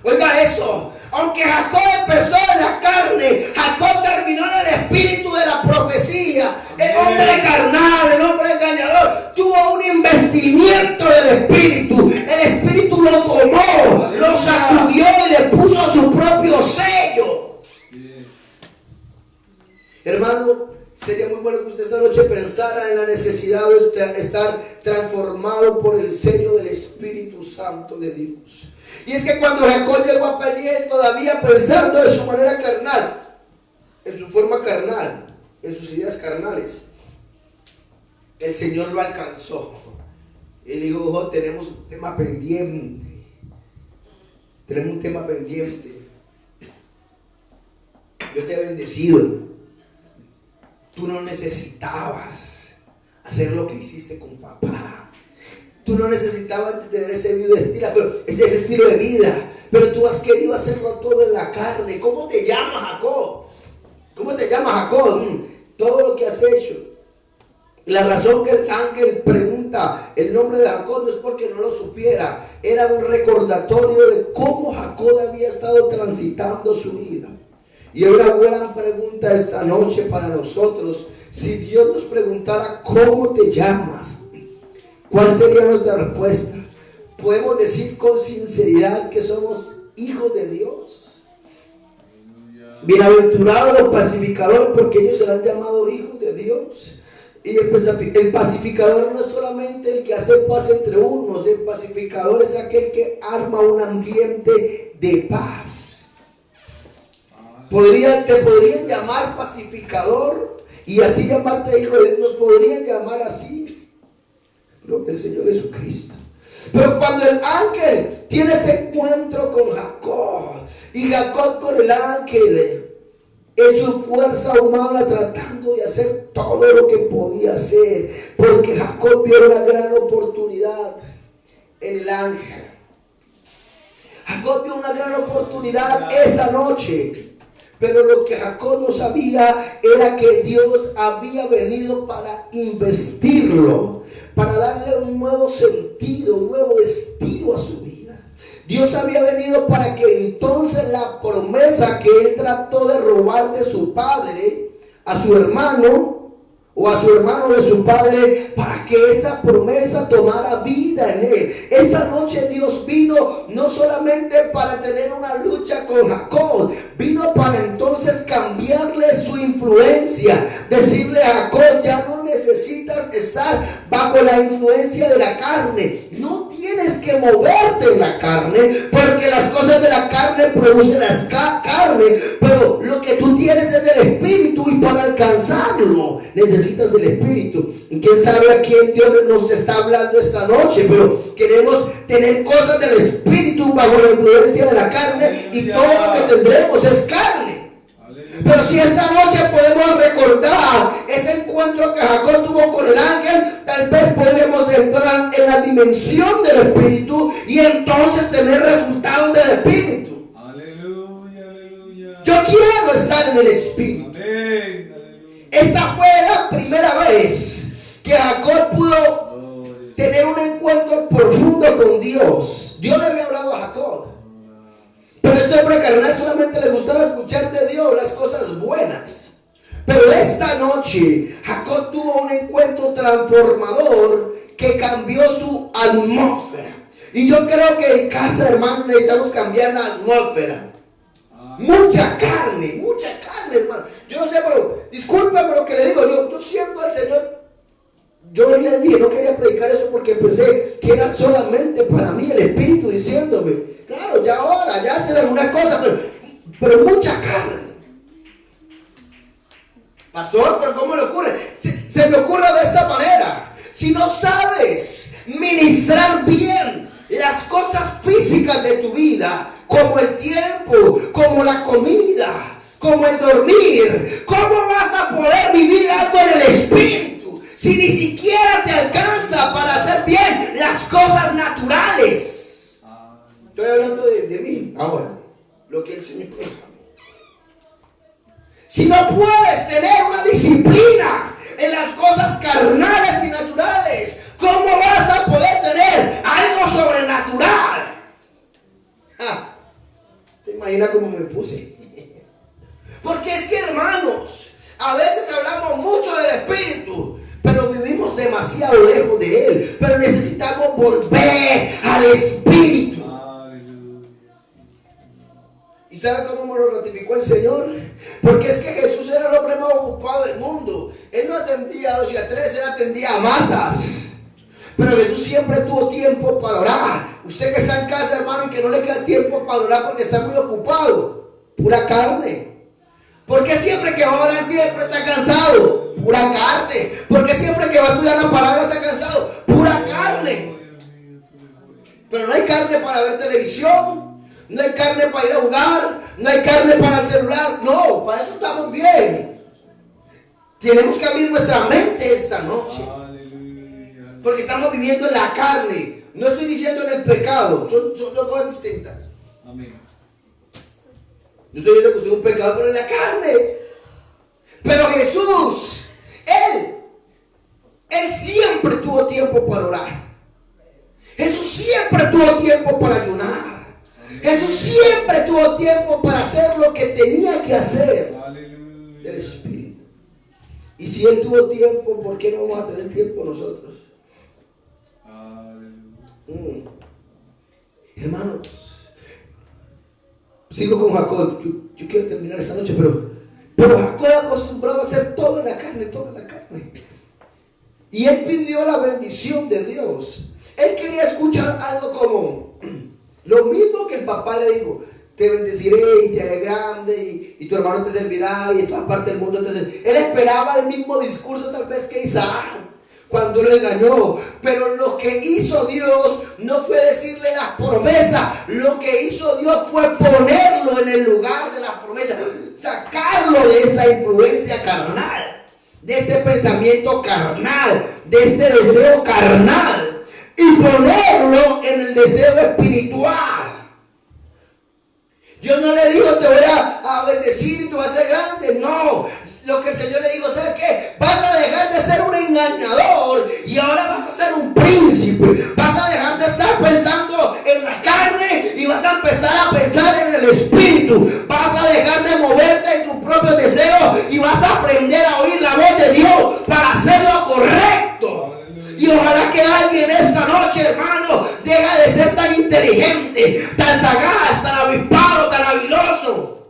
Oiga eso, aunque Jacob empezó en la carne, Jacob terminó en el espíritu de la profecía. El hombre carnal, el hombre engañador, tuvo un investimiento del espíritu. El espíritu lo tomó, lo sacudió Hermano, sería muy bueno que usted esta noche pensara en la necesidad de estar transformado por el sello del Espíritu Santo de Dios. Y es que cuando Jacob llegó a Peniel, todavía pensando de su manera carnal, en su forma carnal, en sus ideas carnales, el Señor lo alcanzó. Él dijo: ojo, tenemos un tema pendiente. Tenemos un tema pendiente. Yo te he bendecido. Tú no necesitabas hacer lo que hiciste con papá. Tú no necesitabas tener ese estilo de vida. Pero tú has querido hacerlo todo en la carne. ¿Cómo te llamas, Jacob? ¿Cómo te llamas, Jacob? Todo lo que has hecho. La razón que el ángel pregunta el nombre de Jacob no es porque no lo supiera. Era un recordatorio de cómo Jacob había estado transitando su vida. Y una buena pregunta esta noche para nosotros. Si Dios nos preguntara cómo te llamas, ¿cuál sería nuestra respuesta? Podemos decir con sinceridad que somos hijos de Dios. Bienaventurados los pacificadores, porque ellos serán llamados hijos de Dios. Y el pacificador no es solamente el que hace paz entre unos. El pacificador es aquel que arma un ambiente de paz. Te podrían llamar pacificador y así llamarte hijo de Dios. Nos podrían llamar así, lo que el Señor Jesucristo. Pero cuando el ángel tiene ese encuentro con Jacob, y Jacob con el ángel en su fuerza humana tratando de hacer todo lo que podía hacer, porque Jacob vio una gran oportunidad en el ángel. Jacob vio una gran oportunidad esa noche. Pero lo que Jacob no sabía era que Dios había venido para investirlo, para darle un nuevo sentido, un nuevo estilo a su vida. Dios había venido para que entonces la promesa que él trató de robar de su padre a su hermano, o a su hermano de su padre, para que esa promesa tomara vida en él. Esta noche Dios vino no solamente para tener una lucha con Jacob, vino para entonces cambiarle su influencia, decirle a Jacob: ya no necesitas estar bajo la influencia de la carne, no tienes que moverte en la carne, porque las cosas de la carne producen las carne, pero lo que tú tienes es del Espíritu, y para alcanzarlo necesitas del Espíritu. Y quién sabe a quién Dios nos está hablando esta noche, pero queremos tener cosas del Espíritu bajo la influencia de la carne, y todo lo que tendremos es carne. Pero si esta noche podemos recordar ese encuentro que Jacob tuvo con el ángel, tal vez podremos entrar en la dimensión del Espíritu y entonces tener resultados del Espíritu. Aleluya, aleluya. Yo quiero estar en el Espíritu. Amén. Esta fue la primera vez que Jacob pudo tener un encuentro profundo con Dios. Dios le había hablado a Jacob, pero este hombre carnal solamente le gustaba escuchar de Dios las cosas buenas. Pero esta noche Jacob tuvo un encuentro transformador que cambió su atmósfera. Y yo creo que en casa, hermano, necesitamos cambiar la atmósfera. Mucha carne, hermano. Yo no sé, pero discúlpame lo que le digo. Yo siento al Señor. Yo le dije, no quería predicar eso porque pensé que era solamente para mí el Espíritu diciéndome. Claro, ya ahora, ya hacen alguna cosa, pero mucha carne. Pastor, pero ¿cómo le ocurre? Se me ocurre de esta manera. Si no sabes ministrar bien las cosas físicas de tu vida, como el tiempo, como la comida, como el dormir, ¿cómo vas a poder vivir algo en el Espíritu si ni siquiera te alcanza para hacer bien las cosas naturales? Estoy hablando de mí ahora, lo que el Señor dijo. Si no puedes tener una disciplina en las cosas carnales y naturales, ¿cómo vas a poder tener algo sobrenatural? ¿Te imaginas cómo me puse? Porque es que, hermanos, a veces hablamos mucho del Espíritu, pero vivimos demasiado lejos de Él. Pero necesitamos volver al Espíritu. Y ¿Sabe cómo me lo ratificó el Señor? Porque es que Jesús era el hombre más ocupado del mundo. Él no atendía a 2 y a 3, él atendía a masas. Pero Jesús siempre tuvo tiempo para orar. Usted que está en casa, hermano, y que no le queda tiempo para orar porque está muy ocupado, pura carne. Porque siempre que va a orar siempre está cansado, pura carne. Porque siempre que va a estudiar la palabra está cansado, pura carne. Pero no hay carne para ver televisión, no hay carne para ir a jugar, no hay carne para el celular. No, para eso estamos bien. Tenemos que abrir nuestra mente esta noche. Porque estamos viviendo en la carne. No estoy diciendo en el pecado. Son dos cosas distintas. Amén. No estoy diciendo que usted es un pecador, pero en la carne. Pero Jesús, Él siempre tuvo tiempo para orar. Jesús siempre tuvo tiempo para ayunar. Jesús siempre tuvo tiempo para hacer lo que tenía que hacer. Del Espíritu. Y si Él tuvo tiempo, ¿por qué no vamos a tener tiempo nosotros? Hermanos, sigo con Jacob. Yo quiero terminar esta noche, pero Jacob acostumbrado a hacer todo en la carne, todo en la carne. Y él pidió la bendición de Dios. Él quería escuchar algo como lo mismo que el papá le dijo: te bendeciré y te haré grande y tu hermano te servirá y en toda parte del mundo te servirá. Él esperaba el mismo discurso tal vez que Isaac cuando lo engañó. Pero lo que hizo Dios no fue decirle las promesas. Lo que hizo Dios fue ponerlo en el lugar de las promesas, sacarlo de esa influencia carnal, de este pensamiento carnal, de este deseo carnal, y ponerlo en el deseo espiritual. Dios no le dijo: te voy a bendecir y tú vas a ser grande. No. Lo que el Señor le dijo: ¿sabes qué? Vas a dejar de ser un engañador y ahora vas a ser un príncipe. Vas a dejar de estar pensando en la carne y vas a empezar a pensar en el Espíritu. Vas a dejar de moverte en tus propios deseos y vas a aprender a oír la voz de Dios para hacer lo correcto. Y ojalá que alguien esta noche, hermano, deja de ser tan inteligente, tan sagaz, tan avispado, tan habiloso.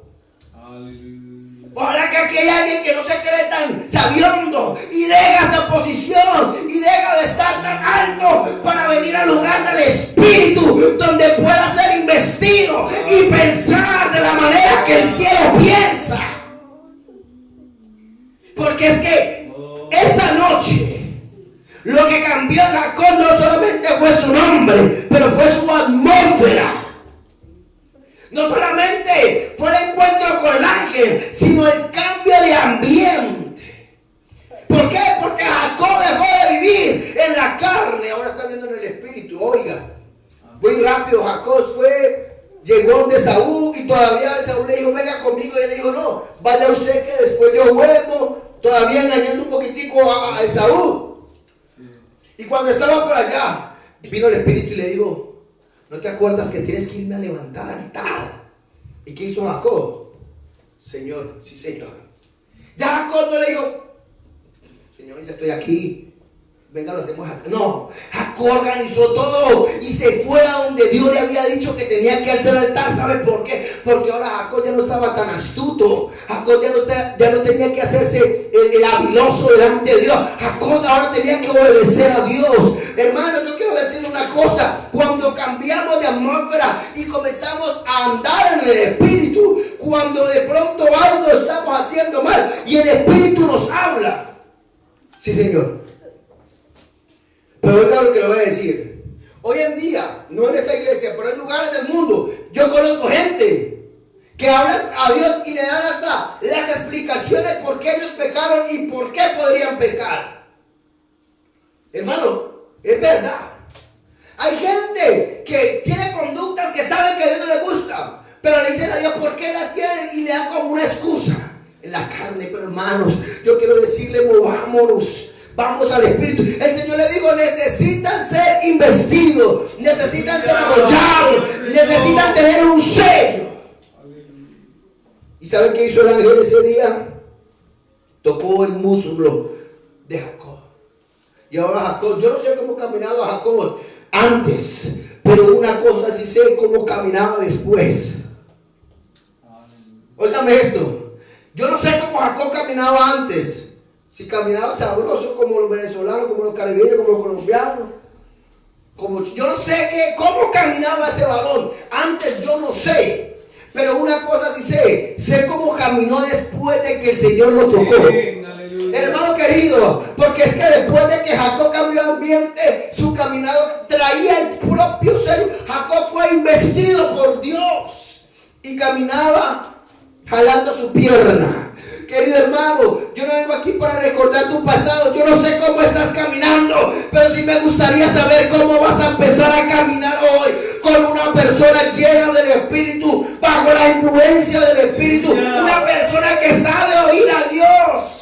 Ojalá que aquí hay alguien que no se cree tan sabiondo y deja esa posición y deja de estar tan alto para venir al lugar del Espíritu, donde pueda ser investido y pensar de la manera que el cielo piensa. Porque es que esa noche lo que cambió a Jacob no solamente fue su nombre, pero fue su atmósfera. No solamente fue el encuentro con el ángel, sino el cambio de ambiente. ¿Por qué? Porque Jacob dejó de vivir en la carne, ahora está viendo en el espíritu. Oiga, muy rápido Jacob llegó donde Esaú, y todavía Esaú le dijo: venga conmigo, y él le dijo: no, vaya usted que después yo vuelvo, todavía engañando un poquitico a Esaú. Y cuando estaba por allá, vino el espíritu y le dijo: ¿no te acuerdas que tienes que irme a levantar altar? ¿Y qué hizo Jacob? Señor, sí señor. Ya Jacob no le dijo: Señor, ya estoy aquí, venga, lo hacemos acá. No, Jacob organizó todo y se fue a donde Dios le había dicho que tenía que alzar el altar. ¿Sabe por qué? Porque ahora Jacob ya no estaba tan astuto. Jacob ya no tenía que hacerse el habiloso delante de Dios. Jacob ahora tenía que obedecer a Dios. Hermano, yo quiero decirle una cosa: cuando cambiamos de atmósfera y comenzamos a andar en el Espíritu, cuando de pronto algo estamos haciendo mal y el Espíritu nos habla. Sí, Señor. Pero oiga lo que le voy a decir. Hoy en día, no en esta iglesia, pero en lugares del mundo, yo conozco gente que hablan a Dios y le dan hasta las explicaciones por qué ellos pecaron y por qué podrían pecar. Hermano, es verdad. Hay gente que tiene conductas que saben que a Dios no le gusta, pero le dicen a Dios por qué la tienen y le dan como una excusa en la carne. Pero hermanos, yo quiero decirle: movámonos. Vamos al Espíritu. El Señor le dijo: necesitan ser investidos, necesitan ser apoyados, necesitan tener un sello. ¿Y saben qué hizo el ángel ese día? Tocó el muslo de Jacob. Y ahora Jacob, yo no sé cómo caminaba Jacob antes, pero una cosa sí sé: cómo caminaba después. Óigame esto. Yo no sé cómo Jacob caminaba antes. Si caminaba sabroso como los venezolanos, como los caribeños, como los colombianos. Yo no sé cómo caminaba ese varón. Antes yo no sé. Pero una cosa sí sé cómo caminó después de que el Señor lo tocó. Hermano querido, porque es que después de que Jacob cambió de ambiente, su caminado traía el propio ser. Jacob fue investido por Dios y caminaba jalando su pierna. Querido hermano, yo no vengo aquí para recordar tu pasado. Yo no sé cómo estás caminando, pero sí me gustaría saber cómo vas a empezar a caminar hoy con una persona llena del Espíritu, bajo la influencia del Espíritu, una persona que sabe oír a Dios.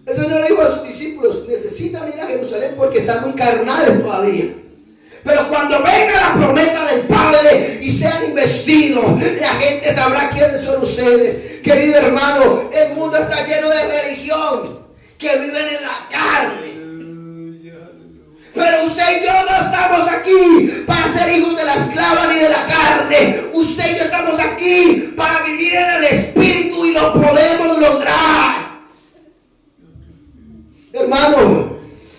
El Señor le dijo a sus discípulos: necesitan ir a Jerusalén porque están muy carnales todavía. Pero cuando venga la promesa del Padre y sean investidos, la gente sabrá quiénes son ustedes. Querido hermano, el mundo está lleno de religión, que viven en la carne. Pero usted y yo no estamos aquí para ser hijos de la esclava ni de la carne. Usted y yo estamos aquí para vivir en el Espíritu y lo podemos lograr. Hermano,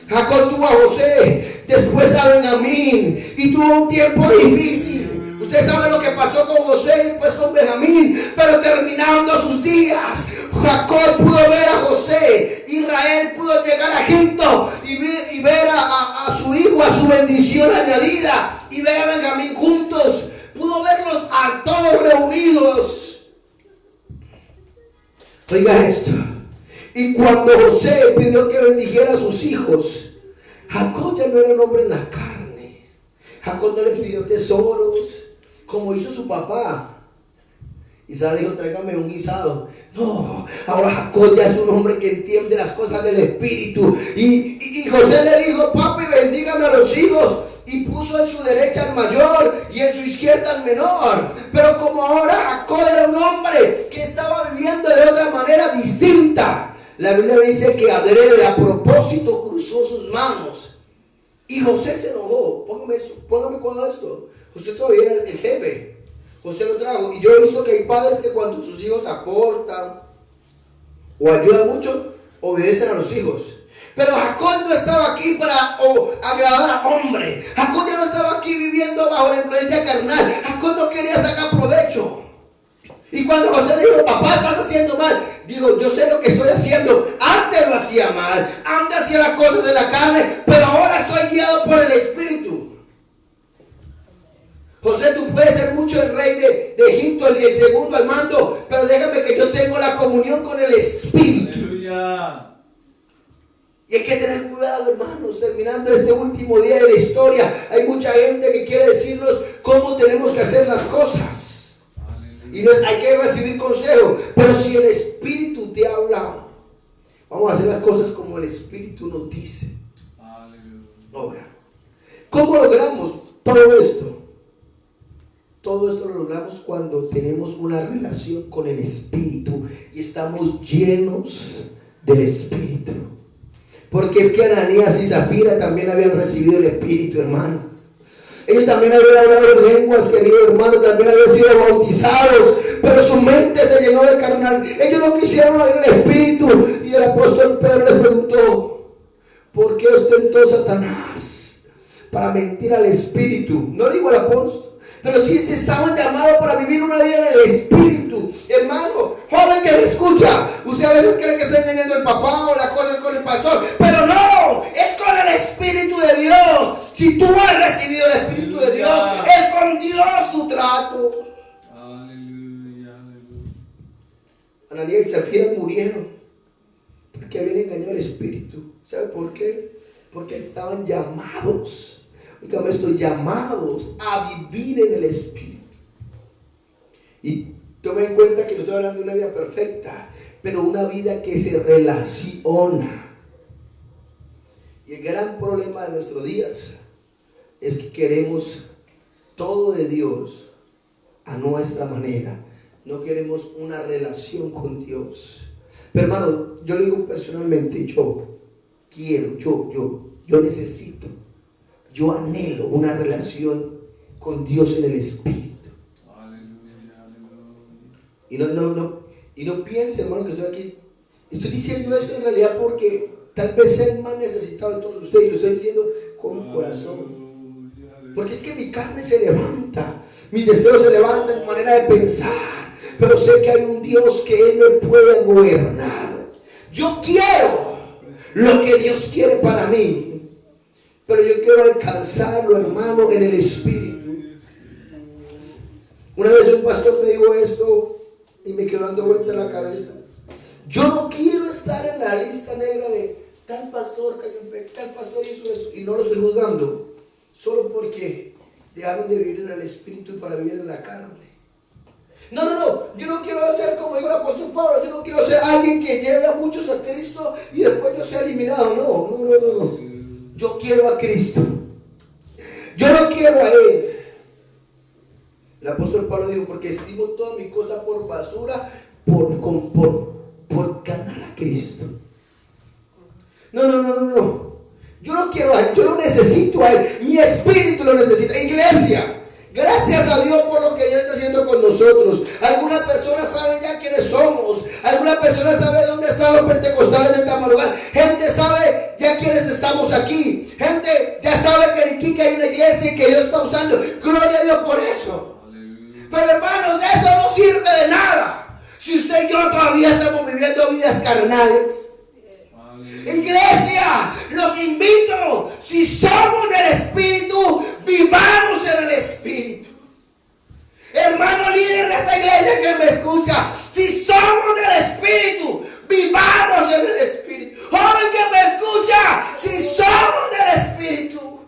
Jacob tuvo a José, después a Benjamín y tuvo un tiempo difícil. Usted sabe lo que pasó con José y después con Benjamín, pero terminando sus días, Jacob pudo ver a José, Israel pudo llegar a Egipto y ver a su hijo, a su bendición añadida, y ver a Benjamín juntos. Pudo verlos a todos reunidos. Oiga esto. Y cuando José pidió que bendijera a sus hijos, Jacob ya no era un hombre en la carne. Jacob no le pidió tesoros como hizo su papá. Isaac le dijo: tráigame un guisado. No, ahora Jacob ya es un hombre que entiende las cosas del Espíritu. Y José le dijo: papi, bendígame a los hijos. Y puso en su derecha al mayor y en su izquierda al menor. Pero como ahora Jacob era un hombre que estaba viviendo de otra manera distinta, la Biblia dice que adrede, a propósito, cruzó sus manos. Y José se enojó. Póngame cuidado esto. José todavía era el jefe. José lo trajo. Y yo he visto que hay padres que cuando sus hijos aportan o ayudan mucho, obedecen a los hijos. Pero Jacob no estaba aquí para agradar a hombre. Jacob ya no estaba aquí viviendo bajo la influencia carnal. Jacob no quería sacar provecho. Y cuando José le dijo: papá, estás haciendo mal, digo: yo sé lo que estoy haciendo. Antes lo hacía mal, antes hacía las cosas de la carne, pero ahora estoy guiado por el Espíritu. José, tú puedes ser mucho el rey de Egipto, el segundo al mando, pero déjame que yo tengo la comunión con el Espíritu. Aleluya. Y hay que tener cuidado, hermanos. Terminando este último día de la historia, hay mucha gente que quiere decirnos cómo tenemos que hacer las cosas. Y hay que recibir consejo. Pero si el Espíritu te habla, vamos a hacer las cosas como el Espíritu nos dice. Ahora, ¿cómo logramos todo esto? Todo esto lo logramos cuando tenemos una relación con el Espíritu y estamos llenos del Espíritu. Porque es que Ananías y Zafira también habían recibido el Espíritu, hermano. Ellos también habían hablado en lenguas, querido hermano, también habían sido bautizados, pero su mente se llenó de carnal. Ellos no quisieron oír el Espíritu. Y el apóstol Pedro les preguntó: ¿por qué ostentó Satanás para mentir al Espíritu? No digo el apóstol, pero sí se estaban llamados para vivir una vida en el Espíritu. Hermano, joven que me escucha, usted a veces cree que está engañando al papá o la cosa es con el pastor, pero no, es con el Espíritu de Dios. Si tú has recibido el Espíritu de Dios, es con Dios tu trato. Aleluya. Ananías y Zafira murieron porque habían engañado al Espíritu. ¿Sabe por qué? Porque estaban llamados. Dígame esto: llamados a vivir en el Espíritu. Y tome en cuenta que no estoy hablando de una vida perfecta, pero una vida que se relaciona. Y el gran problema de nuestros días es que queremos todo de Dios a nuestra manera. No queremos una relación con Dios. Pero hermano, yo le digo personalmente, yo quiero, yo necesito, yo anhelo una relación con Dios en el Espíritu. Y no piense, hermano, que estoy aquí. Estoy diciendo esto en realidad porque tal vez sea el más necesitado de todos ustedes. Y lo estoy diciendo con un corazón. Porque es que mi carne se levanta. Mis deseos se levantan, mi manera de pensar. Pero sé que hay un Dios que Él me puede gobernar. Yo quiero lo que Dios quiere para mí. Pero yo quiero alcanzarlo, hermano, en el Espíritu. Una vez un pastor me dijo esto y me quedó dando vuelta en la cabeza. Yo no quiero estar en la lista negra de tal pastor hizo esto, y no lo estoy juzgando, solo porque dejaron de vivir en el Espíritu para vivir en la carne. No, yo no quiero ser como dijo el apóstol Pablo, yo no quiero ser alguien que lleve a muchos a Cristo y después yo sea eliminado. No. Yo quiero a Cristo. Yo no quiero a Él. El apóstol Pablo dijo, porque estimo toda mi cosa por basura, por ganar a Cristo. No. Yo no quiero a Él, yo lo necesito a Él. Mi espíritu lo necesita. Iglesia, gracias a Dios por lo que Dios está haciendo con nosotros. Algunas personas saben ya quiénes somos. Algunas personas saben dónde están los pentecostales de Tamarugal. Gente sabe ya quiénes estamos aquí. Gente ya sabe que en Iquique hay una iglesia y que Dios está usando. Gloria a Dios por eso. Pero hermanos, eso no sirve de nada si usted y yo todavía estamos viviendo vidas carnales. Iglesia, los invito, si somos del Espíritu, vivamos en el Espíritu. Hermano líder de esta iglesia que me escucha, si somos del Espíritu, vivamos en el Espíritu. Joven que me escucha, si somos del Espíritu,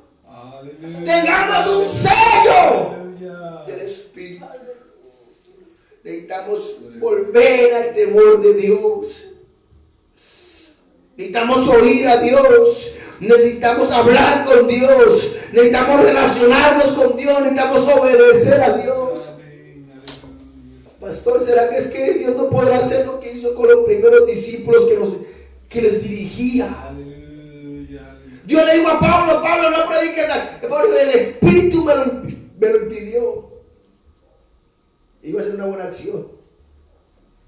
tengamos un sello del Espíritu. Necesitamos volver al temor de Dios. Necesitamos oír a Dios. Necesitamos hablar con Dios. Necesitamos relacionarnos con Dios. Necesitamos obedecer a Dios. Pastor, ¿será que es que Dios no podrá hacer lo que hizo con los primeros discípulos que les dirigía? Yo le digo a Pablo, no prediques. El Espíritu me lo impidió. Iba a ser una buena acción.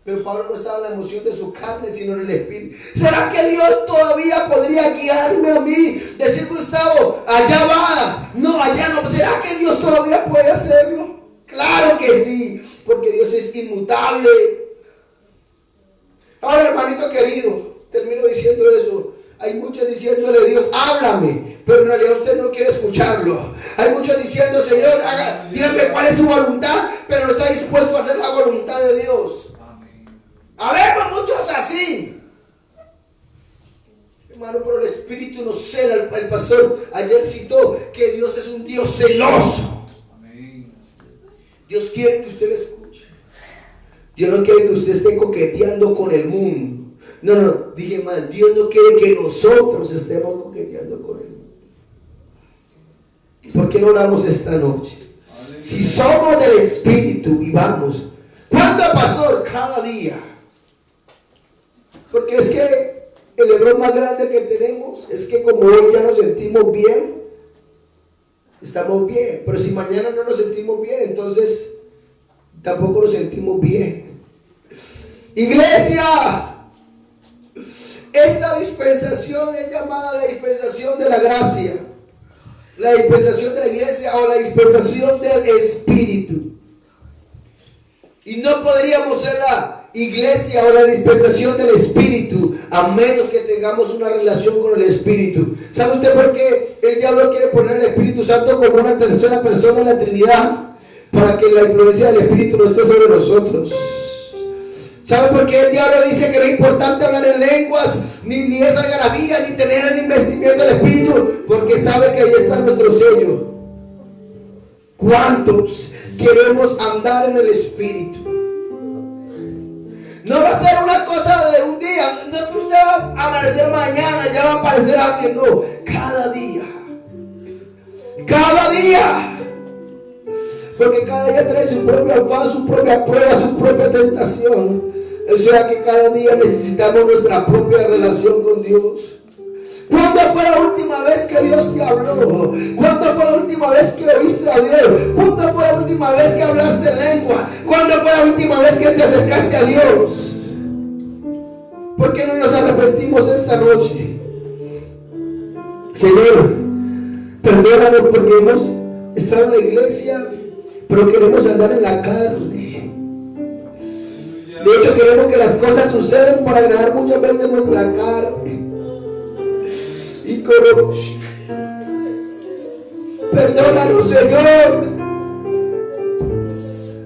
Pero Pablo no estaba en la emoción de su carne, sino en el Espíritu. ¿Será que Dios todavía podría guiarme a mí? Decir, Gustavo, allá vas. No, allá no. ¿Será que Dios todavía puede hacerlo? Claro que sí, porque Dios es inmutable. Ahora, hermanito querido, termino diciendo eso. Hay muchos diciéndole a Dios, háblame, pero en realidad usted no quiere escucharlo. Hay muchos diciendo, Señor, dígame cuál es su voluntad, pero no está dispuesto a hacer la voluntad de Dios. Habemos muchos así. Hermano, pero el Espíritu nos cela. El pastor ayer citó que Dios es un Dios celoso. Dios quiere que usted le escuche. Dios no quiere que usted esté coqueteando con el mundo. No, dije mal. Dios no quiere que nosotros estemos coqueteando con el mundo. ¿Por qué no oramos esta noche? Si somos del Espíritu, vivamos. ¿Cuándo, pastor? Cada día. Porque es que el error más grande que tenemos es que como hoy ya nos sentimos bien, estamos bien. Pero si mañana no nos sentimos bien, entonces tampoco nos sentimos bien. Iglesia, esta dispensación es llamada la dispensación de la gracia, la dispensación de la iglesia o la dispensación del Espíritu. Y no podríamos ser la iglesia o la dispensación del Espíritu a menos que tengamos una relación con el Espíritu. ¿Sabe usted por qué el diablo quiere poner el Espíritu Santo como una tercera persona en la Trinidad? Para que la influencia del Espíritu no esté sobre nosotros. ¿Sabe por qué el diablo dice que no es importante hablar en lenguas, ni esa algarabía, ni tener el investimiento del Espíritu? Porque sabe que ahí está nuestro sello. ¿Cuántos queremos andar en el Espíritu? No va a ser una cosa de un día. No es que usted va a amanecer mañana, ya va a aparecer alguien. No, cada día. Cada día. Porque cada día trae su propio afán, su propia prueba, su propia tentación. O sea que cada día necesitamos nuestra propia relación con Dios. ¿Cuándo fue la última vez que Dios te habló? ¿Cuándo fue la última vez que oíste a Dios? ¿Cuándo fue la última vez que hablaste en lengua? ¿Cuándo fue la última vez que te acercaste a Dios? ¿Por qué no nos arrepentimos esta noche? Señor, perdónanos porque hemos estado en la iglesia, pero queremos andar en la carne. De hecho, queremos que las cosas sucedan para agradar muchas veces nuestra carne. Y como... Perdónanos, Señor.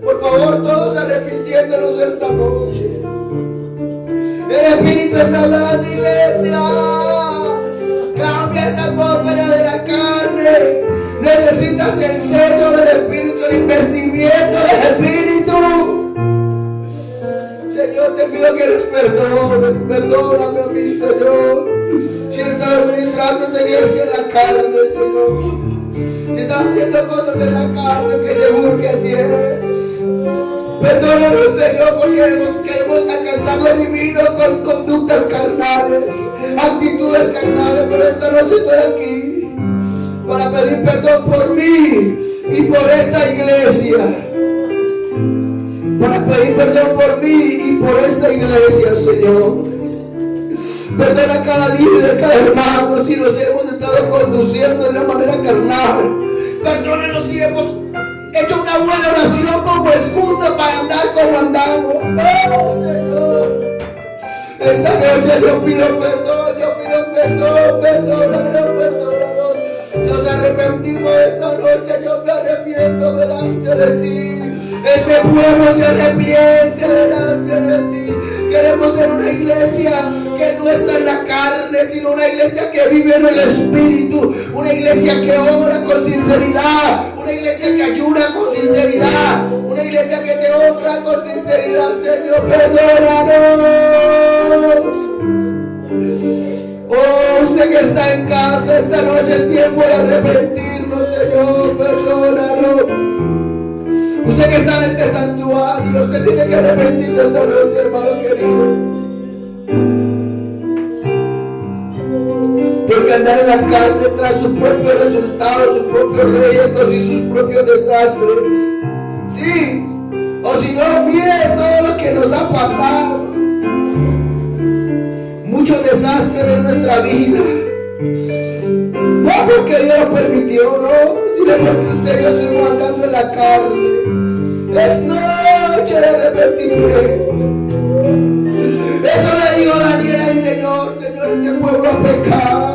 Por favor, todos arrepintiéndonos esta noche. El Espíritu está hablando, iglesia. Cambia esa atmósfera de la carne. Necesitas el sello del Espíritu, el investimiento del Espíritu. Señor, te pido que nos perdones. Perdóname a mí, Señor. Si he estado ministrando esta iglesia en la carne, Señor. Si estás haciendo cosas en la carne, que seguro que así es. Perdónanos, Señor, porque queremos alcanzar lo divino con conductas carnales, actitudes carnales, pero esta noche estoy aquí para pedir perdón por mí y por esta iglesia. Para pedir perdón por mí y por esta iglesia, Señor. Perdona a cada líder, cada hermano, si nos hemos estado conduciendo de una manera carnal. Perdónanos si hemos hecho una buena oración como excusa para andar como andamos. Oh, Señor. Esta noche yo pido perdón, perdónanos. Nos arrepentimos esta noche, yo me arrepiento delante de ti. Este pueblo se arrepiente delante de ti. Queremos ser una iglesia que no está en la carne, sino una iglesia que vive en el Espíritu, una iglesia que ora con sinceridad, una iglesia que ayuda con sinceridad, una iglesia que te honra con sinceridad. Señor, perdónanos. Oh, usted que está en casa, esta noche es tiempo de arrepentirnos, Señor, perdónanos. Usted que está en este santuario, usted tiene que arrepentirse esta noche, hermano querido. Porque andar en la carne trae sus propios resultados, sus propios riesgos y sus propios desastres. Sí, o si no, mire todo lo que nos ha pasado. Muchos desastres de nuestra vida. No porque Dios lo permitió, no, sino porque usted y yo estuvimos andando en la carne. Es noche de arrepentimiento. Eso le digo a Daniel al Señor, este pueblo ha pecado.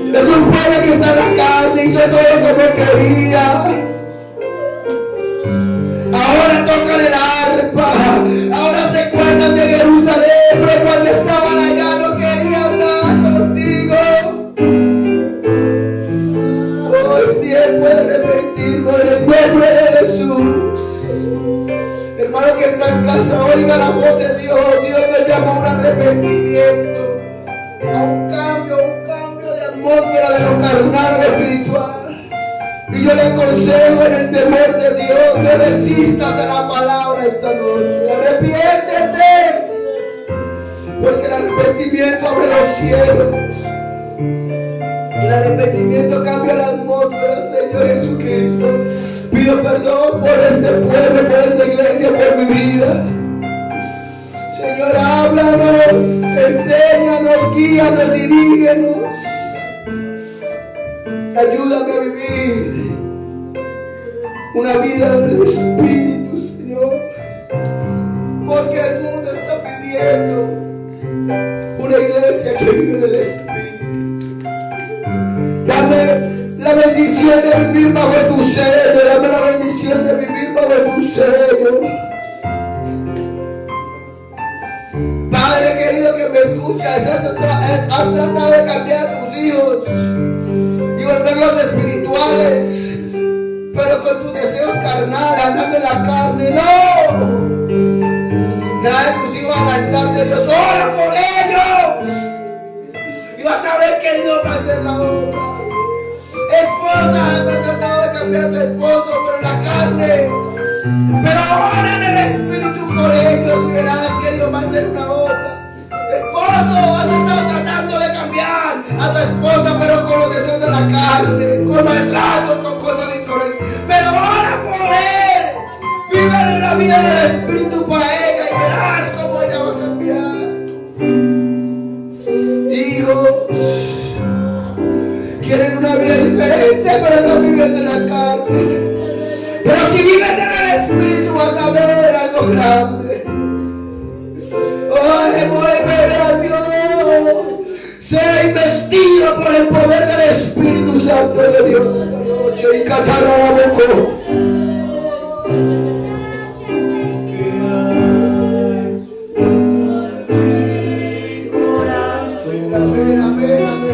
Es un pueblo que está en la carne, hizo todo lo que no quería. Ahora tocan el arpa, ahora se acuerdan de Jerusalén, pero cuando estaban allá no querían nada contigo. Oh, es tiempo de arrepentirnos en el nombre de Jesús. Hermano que está en casa, oiga la voz de Dios. Dios te llama a un arrepentimiento, a un cambio de atmósfera de lo carnal a lo espiritual. Y yo le aconsejo en el temor de Dios, no resistas a la palabra esta noche. Arrepiéntete, porque el arrepentimiento abre los cielos. El arrepentimiento cambia la atmósfera, Señor Jesucristo. Pido perdón por este pueblo, por esta iglesia, por mi vida. Señor, háblanos, enséñanos, guíanos, dirígenos. Ayúdame a vivir una vida del Espíritu, Señor. Porque el mundo está pidiendo una iglesia que vive en el Espíritu. Dame la bendición de vivir bajo tu sello. Dame la bendición de vivir bajo tu sello. Padre querido que me escuchas, has tratado de cambiar a tus hijos y volverlos espirituales, pero con tus deseos carnales, andando en la carne. No, trae a tus hijos al altar de Dios, ora por ellos y vas a ver que Dios va a hacer la obra. Esposas, has tratado de cambiar a tu esposo, pero en la carne, pero ora en el Espíritu por ellos y verás que Dios va a hacer una obra. Esposo, has estado tratando de cambiar a tu esposa, pero con los deseos de la carne, con maltratos, con cosas incorrectas, pero ora por él, vive grande. Pero si vives en el Espíritu vas a ver algo grande. ¡Ay, vuelve a Dios! Sea investido por el poder del Espíritu Santo de Dios esta noche. Y catarabocó. Amén, amén, amén.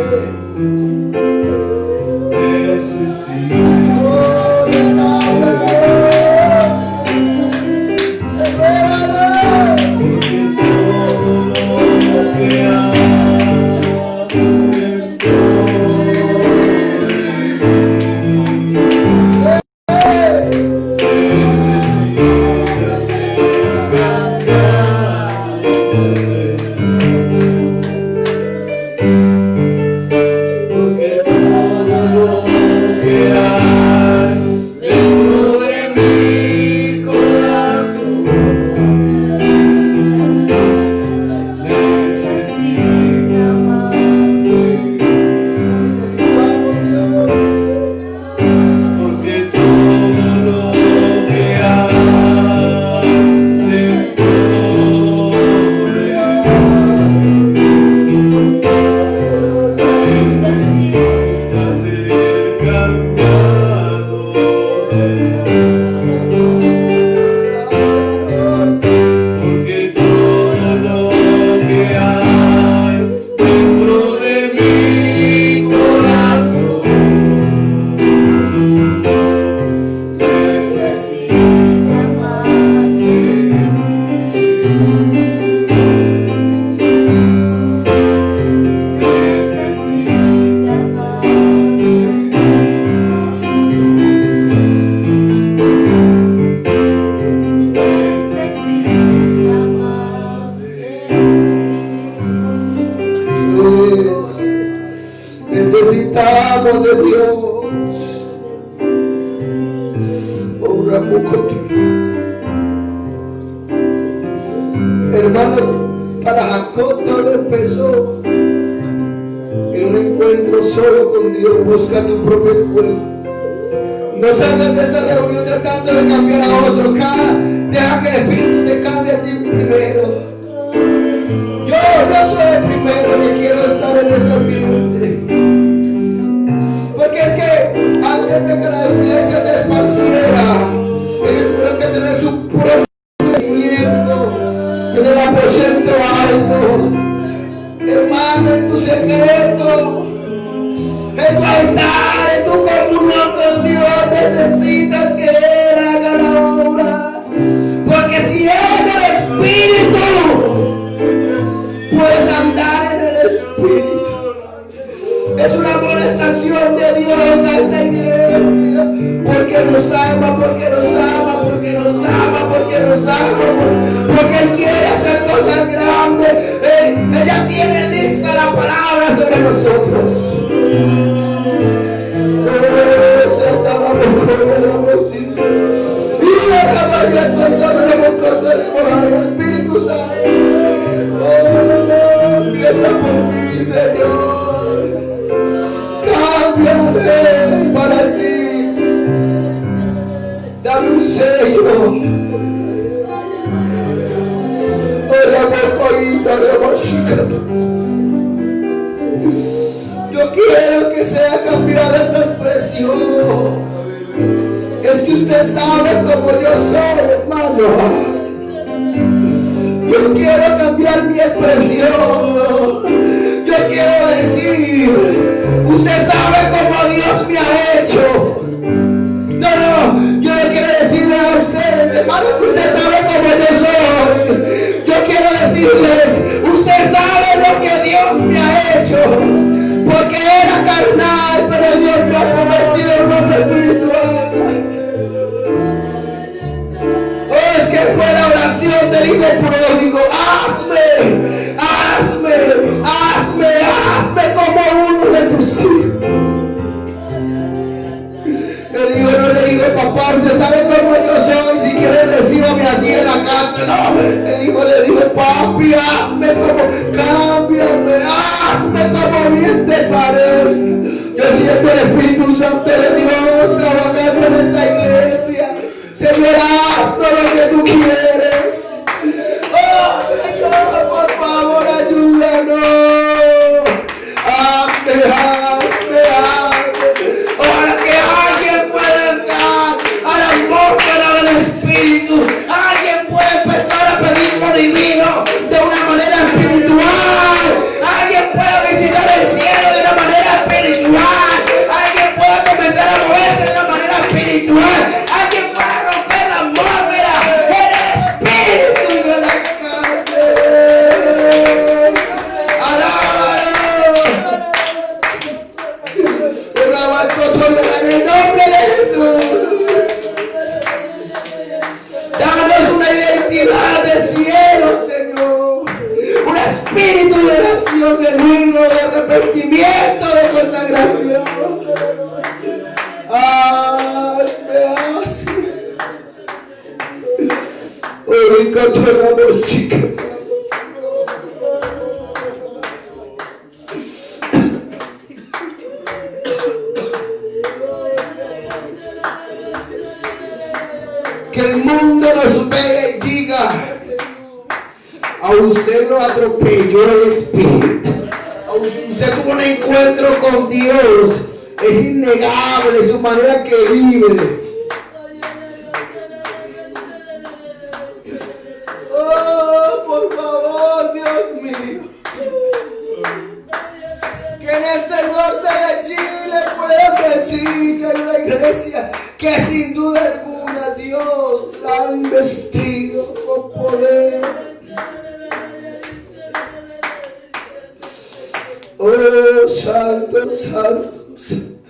Necesitamos de Dios. Hermano, para Jacob todo empezó en un encuentro solo con Dios. Busca tu propio encuentro. No salgas de esta reunión tratando de cambiar a otro. Deja que el Espíritu te cambie a ti primero. Yo soy el primero que quiero estar en ese ambiente. Porque es que antes de que la iglesia se esparciera, ellos tuvieron que tener su propio crecimiento en el aposento alto. Hermano, en tu secreto, en tu altar, en tu comunión con Dios, necesitas que Él haga la obra. Porque si es el Espíritu, puedes andar en el Espíritu. Es una amonestación de Dios a esta iglesia. Porque nos ama, porque nos ama, porque nos ama, porque nos ama. Porque Él quiere hacer cosas grandes. Ella tiene lista la palabra sobre nosotros. Espíritu Santo, empieza por mí, Señor. Cámbiame para ti. Dame un sello. Yo quiero que sea cambiada esta expresión. Es que usted sabe cómo yo soy, hermano. Yo quiero cambiar mi expresión. Yo quiero decir, usted sabe cómo Dios me ha hecho. No, yo no quiero decirle a ustedes, hermano, que usted sabe cómo yo soy. Yo quiero decirles, usted sabe lo que Dios me ha hecho. Porque era carnal, pero Dios me ha convertido en hombre espiritual. Es que fue la oración del hijo pródigo. Hazme como uno de tus hijos. El hijo no le dijo, papá, usted sabe cómo yo soy. Si quiere reciba mi así en la casa, no. El hijo le dijo, papi, hazme como bien te parece. Yo siento el Espíritu Santo de Dios trabajando en esta iglesia. Señor, haz todo lo que tú quieres. Oh, Señor, por favor, ayúdanos. Hazme. Ahora que alguien pueda entrar a la atmósfera del Espíritu. Alguien puede empezar a pedir lo divino de una manera espiritual. Alguien puede visitar el cielo de una manera espiritual. Alguien puede comenzar a moverse de una manera espiritual. Alguien puede romper la atmósfera en el espíritu y de la carne. ¡Alábalo! En el nombre de Jesús. Danos una identidad del cielo, Señor. Un espíritu de oración genuino, de arrepentimiento, de consagración. Que el mundo nos vea y diga, a usted lo atropelló el Espíritu. Usted tuvo un encuentro con Dios. Es innegable su manera que vive. Oh, por favor, Dios mío. Que en este norte de Chile puedan decir que hay una iglesia que sin duda alguna Dios la ha investido con poder. Oh, santo, santo, santo.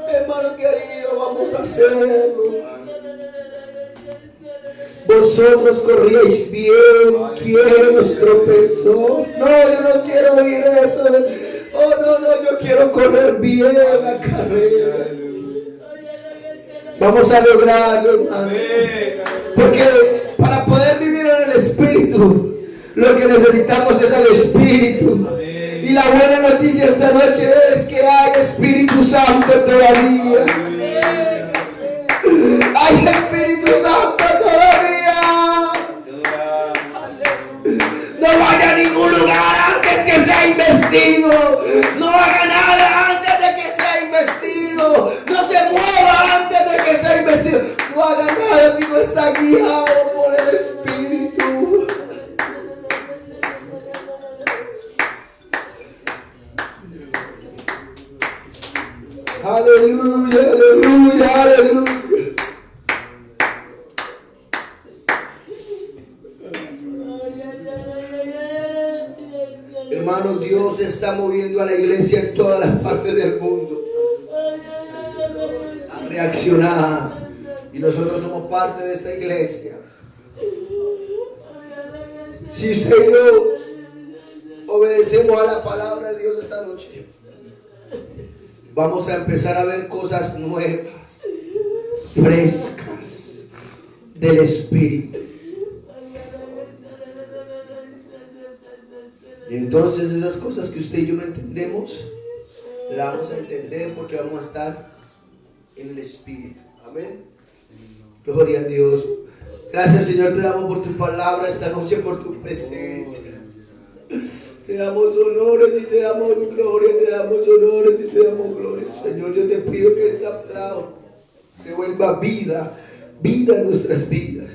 Hermano querido, vamos a hacerlo. Vosotros corríais bien, ¿quién os tropezó? No, yo no quiero oír eso. Oh, no, yo quiero correr bien la carrera. Vamos a lograrlo, hermano. Porque para poder vivir en el Espíritu, lo que necesitamos es el Espíritu. Y la buena noticia esta noche es que hay Espíritu Santo todavía. Hay Espíritu Santo todavía. No vaya a ningún lugar antes que sea investido. No haga nada antes de que sea investido. No se mueva antes de que sea investido. No haga nada si no está guiado por el Espíritu. Aleluya, aleluya, aleluya. Hermano, Dios está moviendo a la iglesia en todas las partes del mundo a reaccionar, y nosotros somos parte de esta iglesia. Si usted y yo obedecemos a la palabra de Dios esta noche, vamos a empezar a ver cosas nuevas, frescas del Espíritu. Y entonces esas cosas que usted y yo no entendemos, las vamos a entender porque vamos a estar en el Espíritu. Amén. Gloria a Dios. Gracias, Señor, te damos por tu palabra esta noche, por tu presencia. Te damos honores y te damos gloria, te damos honores y te damos gloria. Señor, yo te pido que esta palabra se vuelva vida, vida en nuestras vidas,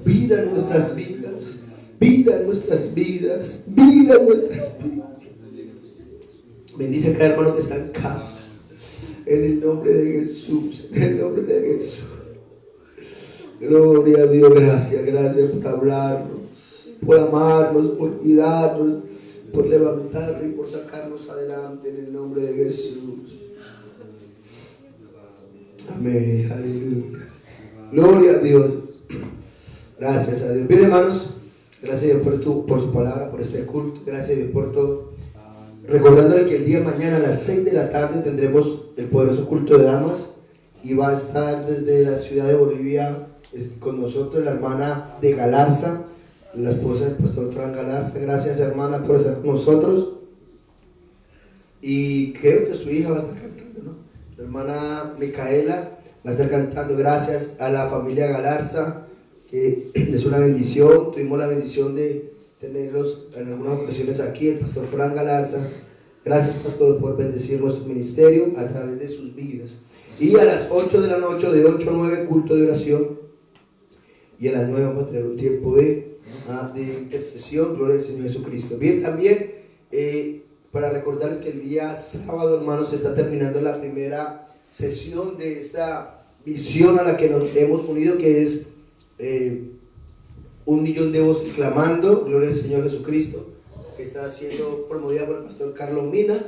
vida en nuestras vidas, vida en nuestras vidas, vida en nuestras vidas. Bendice a cada hermano que está en casa, en el nombre de Jesús, en el nombre de Jesús. Gloria a Dios, gracias por hablarnos, por amarnos, por cuidarnos, por levantarnos y por sacarnos adelante en el nombre de Jesús. Amén, aleluya. Gloria a Dios. Gracias a Dios. Bien, hermanos, gracias a Dios por su palabra, por este culto. Gracias a Dios por todo. Recordándole que el día de mañana a las 6 de la tarde tendremos el poderoso culto de damas y va a estar desde la ciudad de Bolivia con nosotros la hermana de Galarza, la esposa del pastor Frank Galarza. Gracias, hermana, por estar con nosotros. Y creo que su hija va a estar cantando, ¿no? La hermana Micaela va a estar cantando. Gracias a la familia Galarza, que es una bendición. Tuvimos la bendición de tenerlos en algunas ocasiones aquí, el pastor Frank Galarza. Gracias, pastor, por bendecir nuestro ministerio a través de sus vidas. Y a las 8 de la noche, de 8 a 9, culto de oración. Y a las 9 vamos a tener un tiempo de intercesión. Gloria al Señor Jesucristo. Bien, también para recordarles que el día sábado, hermanos, se está terminando la primera sesión de esta visión a la que nos hemos unido, que es 1.000.000 de voces clamando. Gloria al Señor Jesucristo, que está siendo promovida por el pastor Carlos Mina.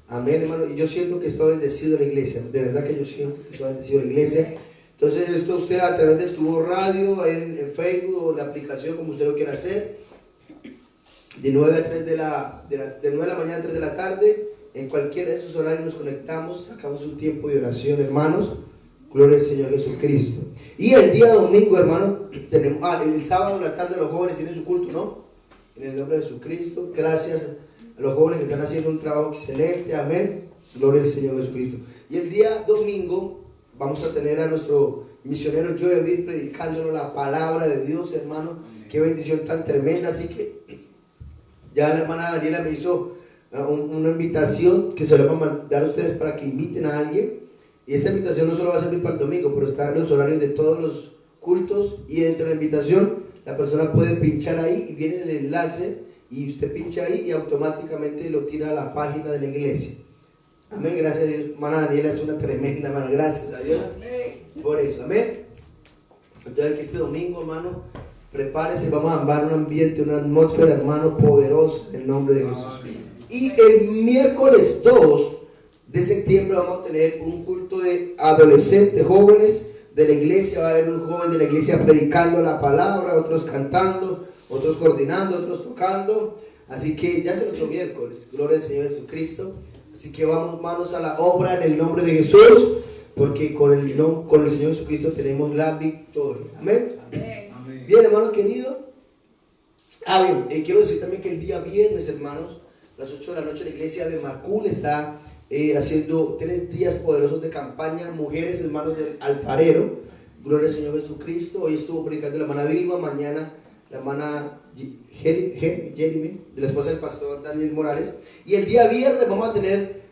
Amén, hermano. Y yo siento que está bendecido la iglesia. De verdad que yo siento que está bendecido la iglesia. Entonces, esto usted a través de tu radio, en Facebook o la aplicación, como usted lo quiera hacer, de 9 a 3 de la mañana a 3 de la tarde, en cualquiera de esos horarios nos conectamos, sacamos un tiempo de oración, hermanos. Gloria al Señor Jesucristo. Y el día domingo, hermanos, tenemos, el sábado en la tarde los jóvenes tienen su culto, ¿no? En el nombre de Jesucristo. Gracias a los jóvenes que están haciendo un trabajo excelente. Amén. Gloria al Señor Jesucristo. Y el día domingo vamos a tener a nuestro misionero Joel predicándonos la palabra de Dios, hermano. Qué bendición tan tremenda. Así que ya la hermana Daniela me hizo una invitación que se la voy a mandar a ustedes para que inviten a alguien. Y esta invitación no solo va a servir para el domingo, pero está en los horarios de todos los cultos. Y dentro de la invitación la persona puede pinchar ahí y viene el enlace y usted pincha ahí y automáticamente lo tira a la página de la iglesia. Amén, gracias a Dios. Hermana Daniela es una tremenda, hermano. Gracias a Dios por eso. Amén. Entonces que este domingo, hermano, prepárese, vamos a armar un ambiente, una atmósfera, hermano, poderosa en el nombre de Jesús. Y el miércoles 2 de septiembre vamos a tener un culto de adolescentes, jóvenes de la iglesia. Va a haber un joven de la iglesia predicando la palabra, otros cantando, otros coordinando, otros tocando. Así que ya es el otro miércoles. Gloria al Señor Jesucristo. Así que vamos, manos a la obra en el nombre de Jesús, porque con el Señor Jesucristo tenemos la victoria. Amén. Amén. Bien, hermano querido. Bien, quiero decir también que el día viernes, hermanos, a las 8 de la noche, la iglesia de Macul está haciendo 3 días poderosos de campaña. Mujeres, hermanos del alfarero. Gloria al Señor Jesucristo. Hoy estuvo predicando la hermana Vilma, mañana la hermana Jeremy, de la esposa del pastor Daniel Morales. Y el día viernes vamos a tener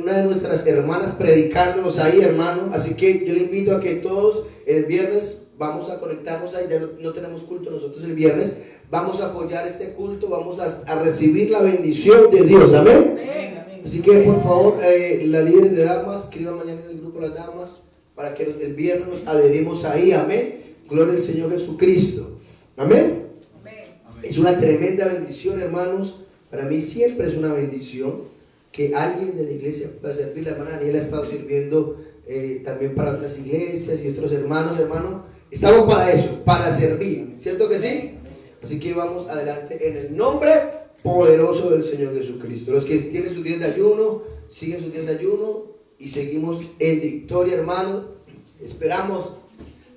una de nuestras hermanas predicándonos ahí, hermano. Así que yo le invito a que todos el viernes vamos a conectarnos ahí. Ya no tenemos culto nosotros el viernes. Vamos a apoyar este culto, vamos a recibir la bendición de Dios. Amén. Así que por favor, la líder de damas, escriban mañana en el grupo de las damas para que el viernes nos adherimos ahí. Amén. Gloria al Señor Jesucristo. Amén. Es una tremenda bendición, hermanos. Para mí siempre es una bendición que alguien de la iglesia pueda servir. La hermana Daniela ha estado sirviendo también para otras iglesias y otros hermanos. Estamos para eso, para servir. ¿Cierto que sí? Así que vamos adelante en el nombre poderoso del Señor Jesucristo. Los que tienen sus días de ayuno, siguen sus días de ayuno y seguimos en victoria, hermanos. Esperamos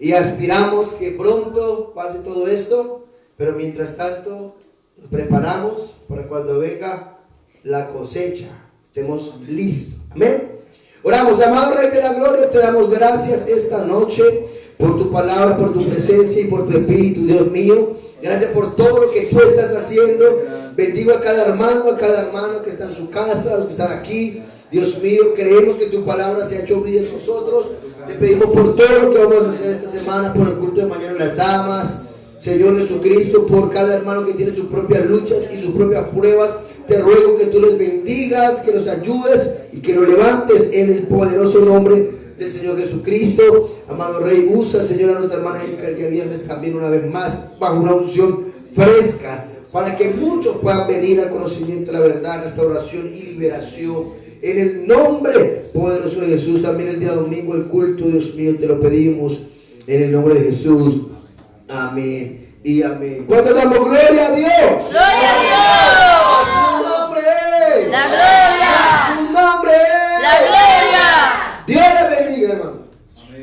y aspiramos que pronto pase todo esto, pero mientras tanto nos preparamos para cuando venga la cosecha, estemos listos. Amén. Oramos. Amado Rey de la Gloria, te damos gracias esta noche por tu palabra, por tu presencia y por tu Espíritu, Dios mío. Gracias por todo lo que tú estás haciendo. Bendigo a cada hermano que está en su casa, a los que están aquí. Dios mío, creemos que tu palabra se ha hecho vida en nosotros. Te pedimos por todo lo que vamos a hacer esta semana, por el culto de mañana en las damas. Señor Jesucristo, por cada hermano que tiene sus propias luchas y sus propias pruebas. Te ruego que tú los bendigas, que los ayudes y que los levantes en el poderoso nombre del Señor Jesucristo. Amado Rey, usa, Señor, a nuestra hermana Erika el día viernes también una vez más bajo una unción fresca, para que muchos puedan venir al conocimiento de la verdad, restauración y liberación. En el nombre poderoso de Jesús, también el día domingo el culto, Dios mío, te lo pedimos en el nombre de Jesús. Amén y amén. ¿Cuánto damos gloria a Dios? ¡Gloria a